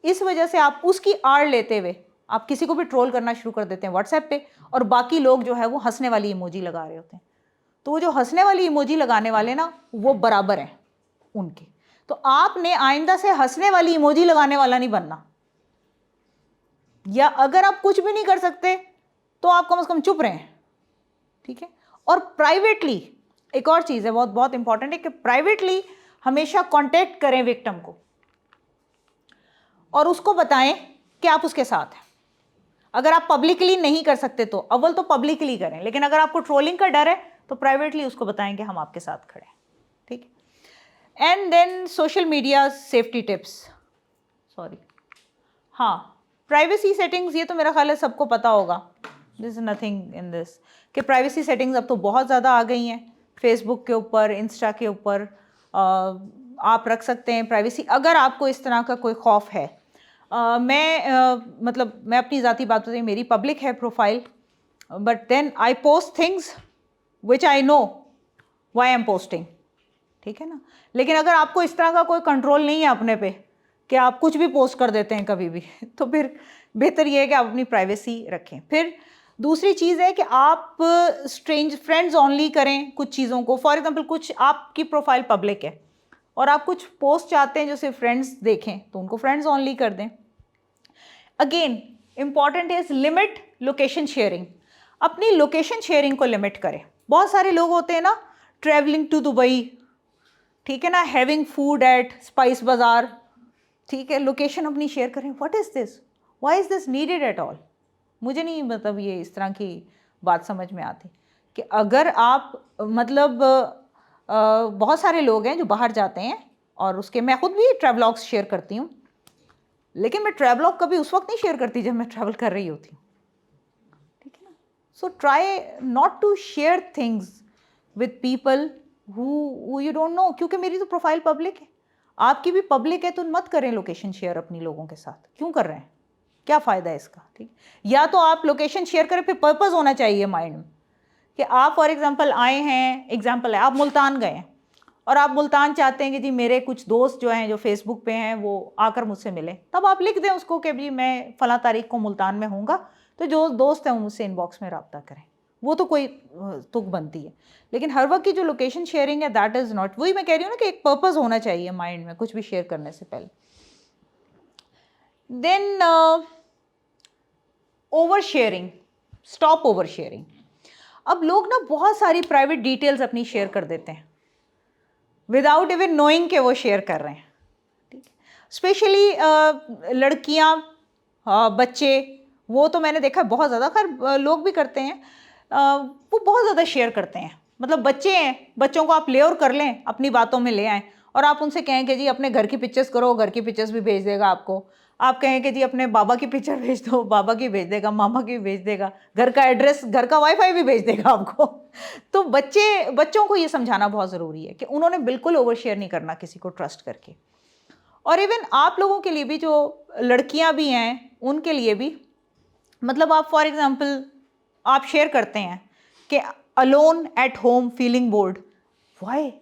इस वजह से आप उसकी आड़ लेते हुए आप किसी को भी ट्रोल करना शुरू कर देते हैं व्हाट्सएप पे, और बाकी लोग जो है वो हंसने वाली इमोजी लगा रहे होते हैं। तो वो जो हंसने वाली इमोजी लगाने वाले ना, वो बराबर हैं उनके। तो आपने आइंदा से हंसने वाली इमोजी लगाने वाला नहीं बनना, या अगर आप कुछ भी नहीं कर सकते तो आप कम से कम चुप रहें, ठीक है। और प्राइवेटली एक और चीज़ है बहुत बहुत इंपॉर्टेंट है कि प्राइवेटली हमेशा कांटेक्ट करें विक्टिम को और उसको बताएं कि आप उसके साथ हैं। अगर आप पब्लिकली नहीं कर सकते तो अव्वल तो पब्लिकली करें, लेकिन अगर आपको ट्रोलिंग का डर है तो प्राइवेटली उसको बताएं कि हम आपके साथ खड़े हैं, ठीक है। And then social media safety tips, sorry, हाँ, प्राइवेसी सेटिंग्स, ये तो मेरा ख्याल है सबको पता होगा, this is nothing in this, कि प्राइवेसी सेटिंग्स अब तो बहुत ज़्यादा आ गई हैं, फेसबुक के ऊपर, इंस्टा के ऊपर आप रख सकते हैं प्राइवेसी, अगर आपको इस तरह का कोई खौफ है। मतलब मैं अपनी ज़ाती बात बताऊँ, मेरी पब्लिक है profile, but then I post things which I know why I am posting, ठीक है ना। लेकिन अगर आपको इस तरह का कोई कंट्रोल नहीं है अपने पे कि आप कुछ भी पोस्ट कर देते हैं कभी भी, तो फिर बेहतर ये है कि आप अपनी प्राइवेसी रखें। फिर दूसरी चीज़ है कि आप स्ट्रेंज फ्रेंड्स ओनली करें कुछ चीज़ों को। फॉर एग्जांपल कुछ आपकी प्रोफाइल पब्लिक है और आप कुछ पोस्ट चाहते हैं जो सिर्फ फ्रेंड्स देखें, तो उनको फ्रेंड्स ओनली कर दें। Again important is limit location sharing, अपनी लोकेशन शेयरिंग को लिमिट करें। बहुत सारे लोग होते हैं ना, ट्रैवलिंग टू दुबई, ठीक है ना, हैविंग फूड एट स्पाइस बाज़ार, ठीक है, लोकेशन अपनी शेयर करें। What is this, why is this needed at all? मुझे नहीं मतलब ये इस तरह की बात समझ में आती कि अगर आप मतलब बहुत सारे लोग हैं जो बाहर जाते हैं, और उसके मैं खुद भी ट्रैवलॉग्स शेयर करती हूँ, लेकिन मैं ट्रैवलॉग कभी उस वक्त नहीं शेयर करती जब मैं ट्रैवल कर रही होती हूँ, ठीक है ना। So try not to share things with people who you don't know, क्योंकि मेरी तो प्रोफाइल पब्लिक है, आपकी भी पब्लिक है, तो मत करें लोकेशन शेयर अपनी लोगों के साथ। क्यों कर रहे हैं, क्या फ़ायदा है इसका, ठीक। या तो आप लोकेशन शेयर करें, फिर पर्पज़ होना चाहिए माइंड में कि आप फॉर एग्जांपल आए हैं, एग्जांपल है आप मुल्तान गए हैं और आप मुल्तान चाहते हैं कि जी मेरे कुछ दोस्त जो हैं जो फेसबुक पे हैं वो आकर मुझसे मिले, तब आप लिख दें उसको कि जी मैं फ़लाँ तारीख को मुल्तान में हूँगा, तो जो दोस्त हैं वो मुझसे इनबॉक्स में रब्ता करें। वो तो कोई तुक बनती है, लेकिन हर वक्त की जो लोकेशन शेयरिंग है दैट इज़ नॉट। वही मैं कह रही हूँ ना कि एक पर्पज़ होना चाहिए माइंड में कुछ भी शेयर करने से पहले। Then over sharing, stop over sharing. अब लोग ना बहुत सारी प्राइवेट डिटेल्स अपनी शेयर कर देते हैं विदाउट इवन नोइंग कि वो शेयर कर रहे हैं, ठीक है। स्पेशली लड़कियां, बच्चे, वो तो मैंने देखा बहुत ज़्यादा, खैर लोग भी करते हैं, वो बहुत ज़्यादा शेयर करते हैं। मतलब बच्चे हैं, बच्चों को आप ले और कर लें, अपनी बातों में ले आएँ और आप उनसे कहें कि जी अपने घर की पिक्चर्स करो, घर की पिक्चर्स भी भेज देगा आपको। आप कहें कि जी अपने बाबा की पिक्चर भेज दो, बाबा की भेज देगा, मामा की भेज देगा, घर का एड्रेस, घर का वाईफाई भी भेज देगा आपको। तो बच्चों को ये समझाना बहुत ज़रूरी है कि उन्होंने बिल्कुल ओवर शेयर नहीं करना किसी को ट्रस्ट करके। और इवन आप लोगों के लिए भी, जो लड़कियां भी हैं उनके लिए भी, मतलब आप फॉर एग्जांपल आप शेयर करते हैं कि alone at home feeling board, why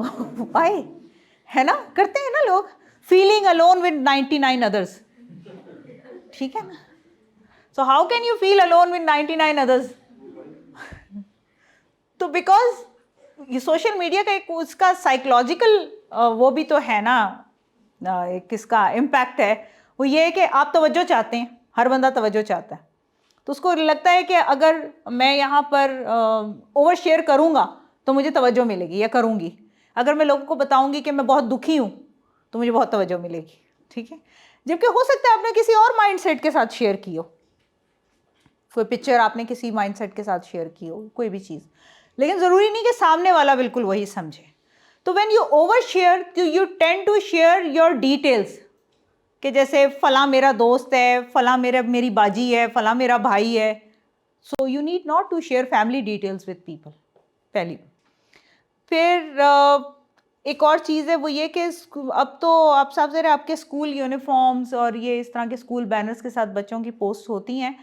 why, है ना, करते हैं ना लोग, फीलिंग अलोन विद 99 अदर्स, ठीक है ना। So how can you feel alone with 99 others? तो बिकॉज ये सोशल मीडिया का एक उसका साइकोलॉजिकल वो भी तो है ना, एक किसका इम्पैक्ट है, वो ये है कि आप तवज्जो चाहते हैं, हर बंदा तवज्जो चाहता है, तो उसको लगता है कि अगर मैं यहाँ पर ओवर शेयर करूँगा तो मुझे तवज्जो मिलेगी या करूँगी, अगर मैं लोगों को बताऊँगी कि मैं बहुत दुखी हूँ तो मुझे बहुत तवज्जो मिलेगी, ठीक है। जबकि हो सकता है आपने किसी और माइंडसेट के साथ शेयर की हो, कोई पिक्चर आपने किसी माइंडसेट के साथ शेयर की हो, कोई भी चीज़, लेकिन ज़रूरी नहीं कि सामने वाला बिल्कुल वही समझे। तो when you over share, you tend to share your details, कि जैसे फलां मेरा दोस्त है, फलां मेरी बाजी है, फलां मेरा भाई है। So you need not to share family details with people, पहली। फिर एक और चीज़ है वो ये कि अब तो आप साफ ज़रा आपके स्कूल यूनिफॉर्म्स और ये इस तरह के स्कूल बैनर्स के साथ बच्चों की पोस्ट होती हैं,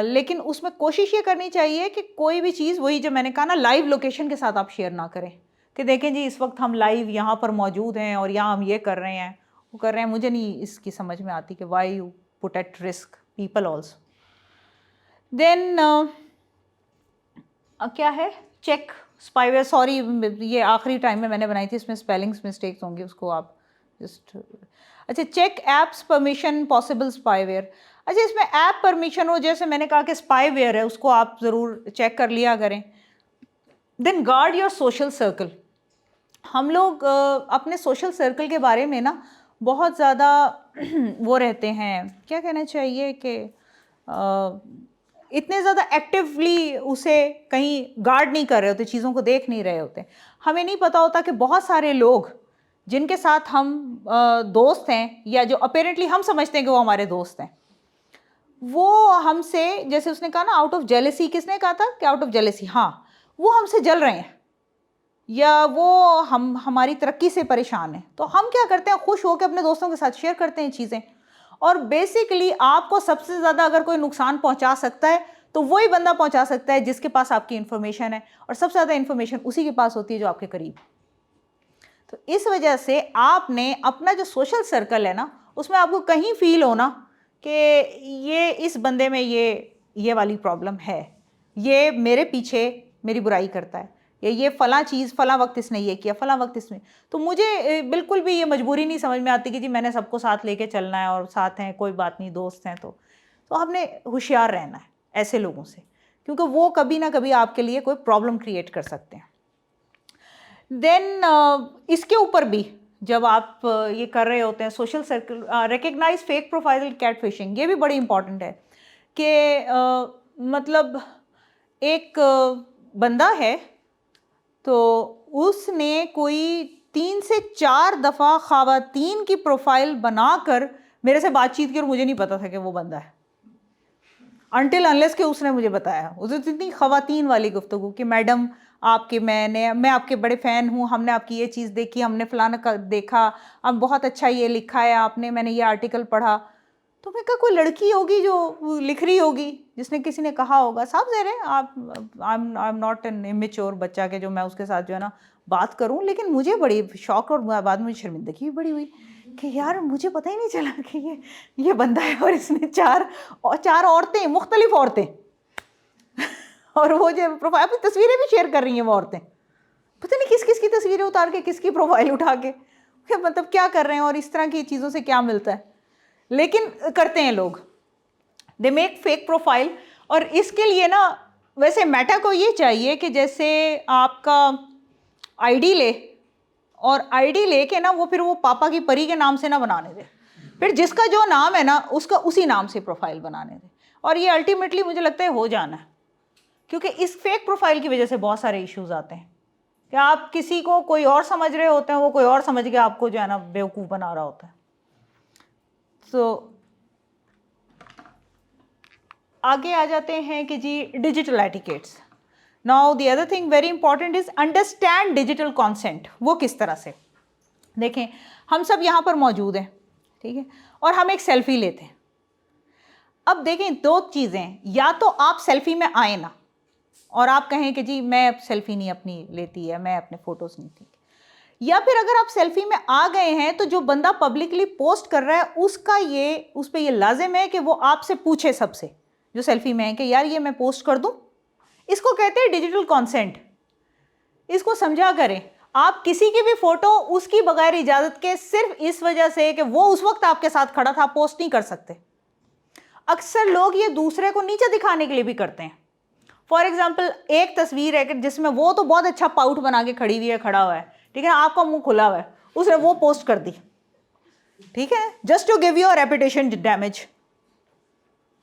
लेकिन उसमें कोशिश ये करनी चाहिए कि कोई भी चीज़, वही जो मैंने कहा ना, लाइव लोकेशन के साथ आप शेयर ना करें कि देखें जी इस वक्त हम लाइव यहाँ पर मौजूद हैं और यहाँ हम ये कर रहे हैं, वो कर रहे हैं। मुझे नहीं इसकी समझ में आती कि why you put at risk people also. Then क्या है, चेक स्पाईवेयर, सॉरी ये आखिरी टाइम में मैंने बनाई थी, इसमें स्पेलिंग्स मिस्टेक्स होंगी, उसको आप जस्ट, अच्छा, check apps permission possible spyware. अच्छा, इसमें ऐप परमिशन हो, जैसे मैंने कहा कि स्पाईवेयर है, उसको आप ज़रूर चेक कर लिया करें। Then guard your social circle. हम लोग अपने सोशल सर्कल के बारे में ना बहुत ज़्यादा वो रहते हैं, क्या कहना चाहिए कि इतने ज़्यादा एक्टिवली उसे कहीं गार्ड नहीं कर रहे होते, चीज़ों को देख नहीं रहे होते। हमें नहीं पता होता कि बहुत सारे लोग जिनके साथ हम दोस्त हैं, या जो अपेरेंटली हम समझते हैं कि वो हमारे दोस्त हैं, वो हमसे, जैसे उसने कहा ना आउट ऑफ जेलेसी, किसने कहा था कि आउट ऑफ जेलेसी, हाँ, वो हमसे जल रहे हैं या वो हमारी तरक्की से परेशान है, तो हम क्या करते हैं, खुश होकर अपने दोस्तों के साथ शेयर करते हैं चीज़ें। और बेसिकली आपको सबसे ज़्यादा अगर कोई नुकसान पहुंचा सकता है तो वही बंदा पहुंचा सकता है जिसके पास आपकी इन्फॉर्मेशन है, और सबसे ज़्यादा इन्फॉर्मेशन उसी के पास होती है जो आपके करीब। तो इस वजह से आपने अपना जो सोशल सर्कल है ना, उसमें आपको कहीं फील होना कि ये इस बंदे में ये वाली प्रॉब्लम है, ये मेरे पीछे मेरी बुराई करता है, या ये फ़लाँ चीज़ फ़लाँ वक्त इसने ये किया, फ़लाँ वक्त इसमें, तो मुझे बिल्कुल भी ये मजबूरी नहीं समझ में आती कि जी मैंने सबको साथ लेके चलना है और साथ हैं, कोई बात नहीं, दोस्त हैं। तो आपने होशियार रहना है ऐसे लोगों से, क्योंकि वो कभी ना कभी आपके लिए कोई प्रॉब्लम क्रिएट कर सकते हैं। देन इसके ऊपर भी जब आप ये कर रहे होते हैं social circle, recognise fake profile catfishing, ये भी बड़ी इंपॉर्टेंट है कि मतलब एक बंदा है तो उसने कोई 3 से 4 दफ़ा ख़वातीन की प्रोफाइल बनाकर मेरे से बातचीत की और मुझे नहीं पता था कि वो बंदा है, अनटिल अनलेस के उसने मुझे बताया। उसे इतनी ख़वातीन वाली गुफ्तगू कि मैडम आपके मैं आपके बड़े फ़ैन हूँ, हमने आपकी ये चीज़ देखी, हमने फ़लाना का देखा, अब बहुत अच्छा ये लिखा है आपने, मैंने ये आर्टिकल पढ़ा। तो मैं कहा कोई लड़की होगी जो लिख रही होगी, जिसने किसी ने कहा होगा, साफ ज़ाहिर है आप I am not an immature बच्चा के जो मैं उसके साथ जो है ना बात करूं, लेकिन मुझे बड़ी शौक और बाद में मुझे शर्मिंदगी भी बड़ी हुई कि यार मुझे पता ही नहीं चला कि ये बंदा है और इसने चार औरतें, मुख्तलिफ औरतें और वो जो प्रोफाइल अपनी तस्वीरें भी शेयर कर रही हैं, वो औरतें पता नहीं किस किस की तस्वीरें उतार के किसकी प्रोफाइल उठा के, मतलब क्या कर रहे हैं और इस तरह की चीज़ों से क्या मिलता है, लेकिन करते हैं लोग, दे मेक फेक प्रोफाइल। और इसके लिए ना वैसे मेटा को ये चाहिए कि जैसे आपका आईडी ले और आईडी लेके ना वो फिर वो पापा की परी के नाम से ना बनाने दे, फिर जिसका जो नाम है ना उसका उसी नाम से प्रोफाइल बनाने दे, और ये अल्टीमेटली मुझे लगता है हो जाना है, क्योंकि इस फेक प्रोफाइल की वजह से बहुत सारे इश्यूज आते हैं कि आप किसी को कोई और समझ रहे होते हैं, वो कोई और समझ के आपको जो है ना बेवकूफ़ बना रहा होता है। तो आगे आ जाते हैं कि जी digital etiquettes. Now the other thing very important is understand digital consent. वो किस तरह से, देखें हम सब यहाँ पर मौजूद हैं, ठीक है, और हम एक सेल्फी लेते हैं। अब देखें दो चीज़ें, या तो आप सेल्फी में आए ना और आप कहें कि जी मैं सेल्फी नहीं अपनी लेती है, मैं अपने फ़ोटोज़ नहीं थी, या फिर अगर आप सेल्फी में आ गए हैं तो जो बंदा पब्लिकली पोस्ट कर रहा है उसका उस पर ये लाजिम है कि वो आपसे पूछे, सबसे जो सेल्फी में है, कि यार ये मैं पोस्ट कर दूं। इसको कहते हैं डिजिटल कॉन्सेंट। इसको समझा करें, आप किसी की भी फोटो उसकी बगैर इजाज़त के सिर्फ इस वजह से कि वो उस वक्त आपके साथ खड़ा था पोस्ट नहीं कर सकते। अक्सर लोग ये दूसरे को नीचे दिखाने के लिए भी करते हैं। फॉर एग्जाम्पल एक तस्वीर है कि जिसमें वो तो बहुत अच्छा पाउट बना के खड़ी हुई है, खड़ा हुआ है, ठीक है, आपका मुंह खुला हुआ है, उसने वो पोस्ट कर दी, ठीक है, just to give your reputation damage,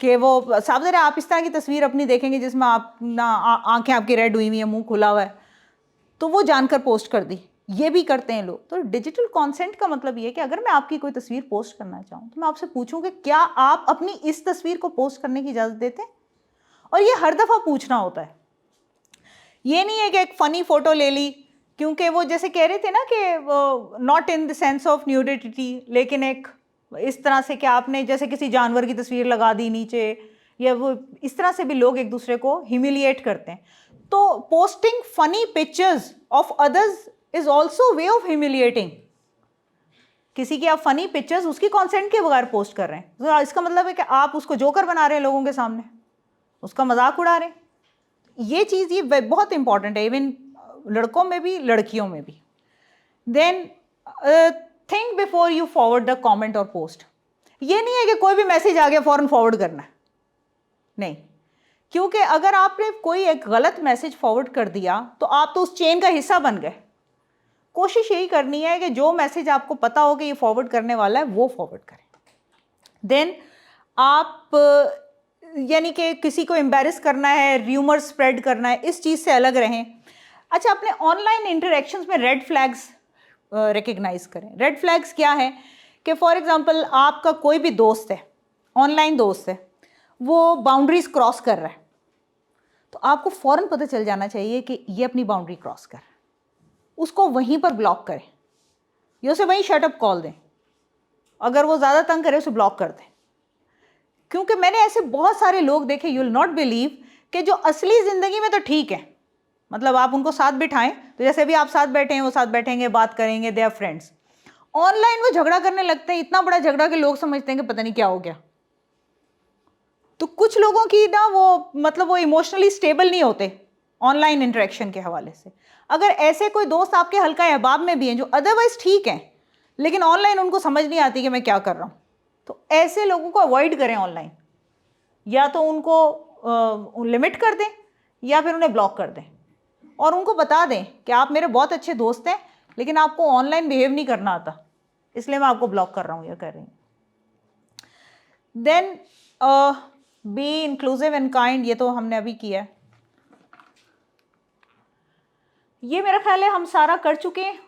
कि वो साफ ज़रा आप इस तरह की तस्वीर अपनी देखेंगे जिसमें आप ना आंखें आपकी रेड हुई हुई है, मुंह खुला हुआ है, तो वो जानकर पोस्ट कर दी। ये भी करते हैं लोग। तो डिजिटल कॉन्सेंट का मतलब ये है कि अगर मैं आपकी कोई तस्वीर पोस्ट करना चाहूँ तो मैं आपसे पूछूँ कि क्या आप अपनी इस तस्वीर को पोस्ट करने की इजाज़त देते हैं, और ये हर दफ़ा पूछना होता है। ये नहीं है कि एक फ़नी फ़ोटो ले ली, क्योंकि वो जैसे कह रहे थे ना कि not in the sense of nudity, लेकिन एक इस तरह से कि आपने जैसे किसी जानवर की तस्वीर लगा दी नीचे, या वो इस तरह से भी लोग एक दूसरे को ह्यूमिलिएट करते हैं। तो posting funny pictures of others is also way of humiliating. किसी की आप फनी पिक्चर्स उसकी कॉन्सेंट के बगैर पोस्ट कर रहे हैं, तो इसका मतलब है कि आप उसको जोकर बना रहे हैं लोगों के सामने, उसका मजाक उड़ा रहे हैं। ये चीज़ ये बहुत इंपॉर्टेंट है, इवन लड़कों में भी लड़कियों में भी। Then think before you forward the comment और पोस्ट। ये नहीं है कि कोई भी मैसेज आ गया फ़ौरन फॉरवर्ड करना है, नहीं, क्योंकि अगर आपने कोई एक गलत मैसेज फॉरवर्ड कर दिया तो आप तो उस चेन का हिस्सा बन गए। कोशिश यही करनी है कि जो मैसेज आपको पता हो कि ये फॉरवर्ड करने वाला है वो फॉरवर्ड करें। देन आप यानी कि किसी को एम्बैरस करना है, र्यूमर स्प्रेड करना है, इस चीज़ से अलग रहें। अच्छा, अपने ऑनलाइन इंटरेक्शंस में रेड फ्लैग्स रिकग्नाइज करें। रेड फ्लैग्स क्या है कि फॉर एग्जांपल आपका कोई भी दोस्त है, ऑनलाइन दोस्त है, वो बाउंड्रीज क्रॉस कर रहा है, तो आपको फ़ौरन पता चल जाना चाहिए कि ये अपनी बाउंड्री क्रॉस कर रहा है, उसको वहीं पर ब्लॉक करें या उसे वहीं शट अप कॉल दें। अगर वो ज़्यादा तंग करे उसे ब्लॉक कर दें, क्योंकि मैंने ऐसे बहुत सारे लोग देखे, यू विल नॉट बिलीव, कि जो असली ज़िंदगी में तो ठीक है, मतलब आप उनको साथ बिठाएं तो जैसे भी आप साथ बैठे हैं वो साथ बैठेंगे, बात करेंगे, दे आर फ्रेंड्स। ऑनलाइन वो झगड़ा करने लगते हैं, इतना बड़ा झगड़ा कि लोग समझते हैं कि पता नहीं क्या हो गया। तो कुछ लोगों की ना वो मतलब वो इमोशनली स्टेबल नहीं होते ऑनलाइन इंटरेक्शन के हवाले से। अगर ऐसे कोई दोस्त आपके हल्का अहबाब में भी हैं जो अदरवाइज ठीक हैं, लेकिन ऑनलाइन उनको समझ नहीं आती कि मैं क्या कर रहा हूँ, तो ऐसे लोगों को अवॉइड करें ऑनलाइन। या तो उनको लिमिट कर दें या फिर उन्हें ब्लॉक कर दें, और उनको बता दें कि आप मेरे बहुत अच्छे दोस्त हैं लेकिन आपको ऑनलाइन बिहेव नहीं करना आता, इसलिए मैं आपको ब्लॉक कर रहा हूँ या कर रही हूँ। Then be inclusive and kind, ये तो हमने अभी किया है, ये मेरा ख्याल है हम सारा कर चुके हैं।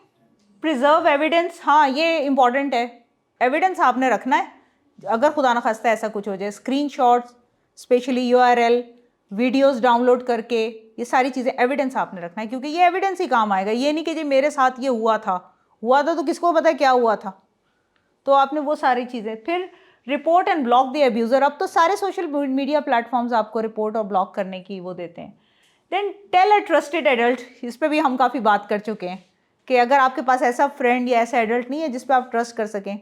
प्रिजर्व एविडेंस, हाँ ये इंपॉर्टेंट है, एविडेंस आपने रखना है अगर खुदा न खास्ता ऐसा कुछ हो जाए। Screenshots, specially URL, videos download करके, ये सारी चीज़ें एविडेंस आपने रखना है, क्योंकि ये एविडेंस ही काम आएगा। ये नहीं कि जी मेरे साथ ये हुआ था तो किसको पता क्या हुआ था, तो आपने वो सारी चीज़ें। फिर report and block the abuser, अब तो सारे सोशल मीडिया प्लेटफॉर्म्स आपको रिपोर्ट और ब्लॉक करने की वो देते हैं। Then tell a trusted adult, इस पर भी हम काफ़ी बात कर चुके हैं कि अगर आपके पास ऐसा फ्रेंड या ऐसा एडल्ट नहीं है जिस पर आप ट्रस्ट कर सकें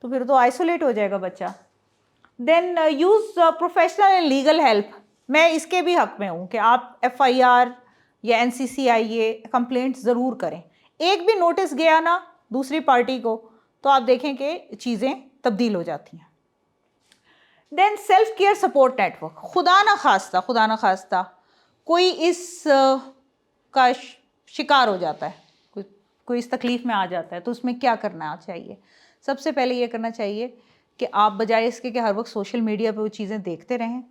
तो फिर तो आइसोलेट हो जाएगा बच्चा। Then use professional and legal help, मैं इसके भी हक में हूँ कि आप FIR या NCCIA कंप्लेंट ज़रूर करें। एक भी नोटिस गया ना दूसरी पार्टी को तो आप देखें कि चीज़ें तब्दील हो जाती हैं। Then self care support network, खुदा ना खास्ता कोई इस का शिकार हो जाता है, कोई इस तकलीफ़ में आ जाता है, तो उसमें क्या करना चाहिए? सबसे पहले ये करना चाहिए कि आप बजाय इसके कि हर वक्त सोशल मीडिया पे वो चीज़ें देखते रहें,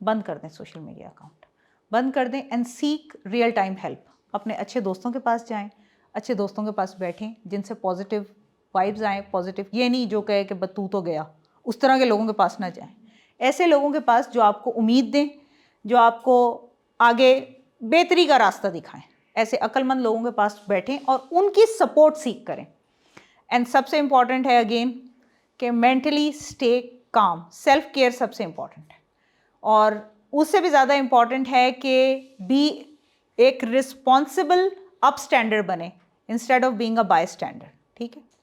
बंद कर दें सोशल मीडिया अकाउंट, बंद कर दें and seek real time help. अपने अच्छे दोस्तों के पास जाएं, अच्छे दोस्तों के पास बैठें जिनसे पॉजिटिव वाइब्स आएँ, पॉजिटिव, ये नहीं जो कहे कि बतू तो गया, उस तरह के लोगों के पास ना जाएं। ऐसे लोगों के पास जो आपको उम्मीद दें, जो आपको आगे बेहतरी का रास्ता दिखाएं, ऐसे अक्लमंद लोगों के पास बैठें और उनकी सपोर्ट सीख करें। एंड सबसे इम्पॉर्टेंट है अगेन कि mentally stay calm, self care सबसे इम्पॉर्टेंट है, और उससे भी ज़्यादा इम्पॉर्टेंट है कि बी एक रिस्पॉन्सिबल अप स्टैंडर्ड बने instead of being a by standard. ठीक है।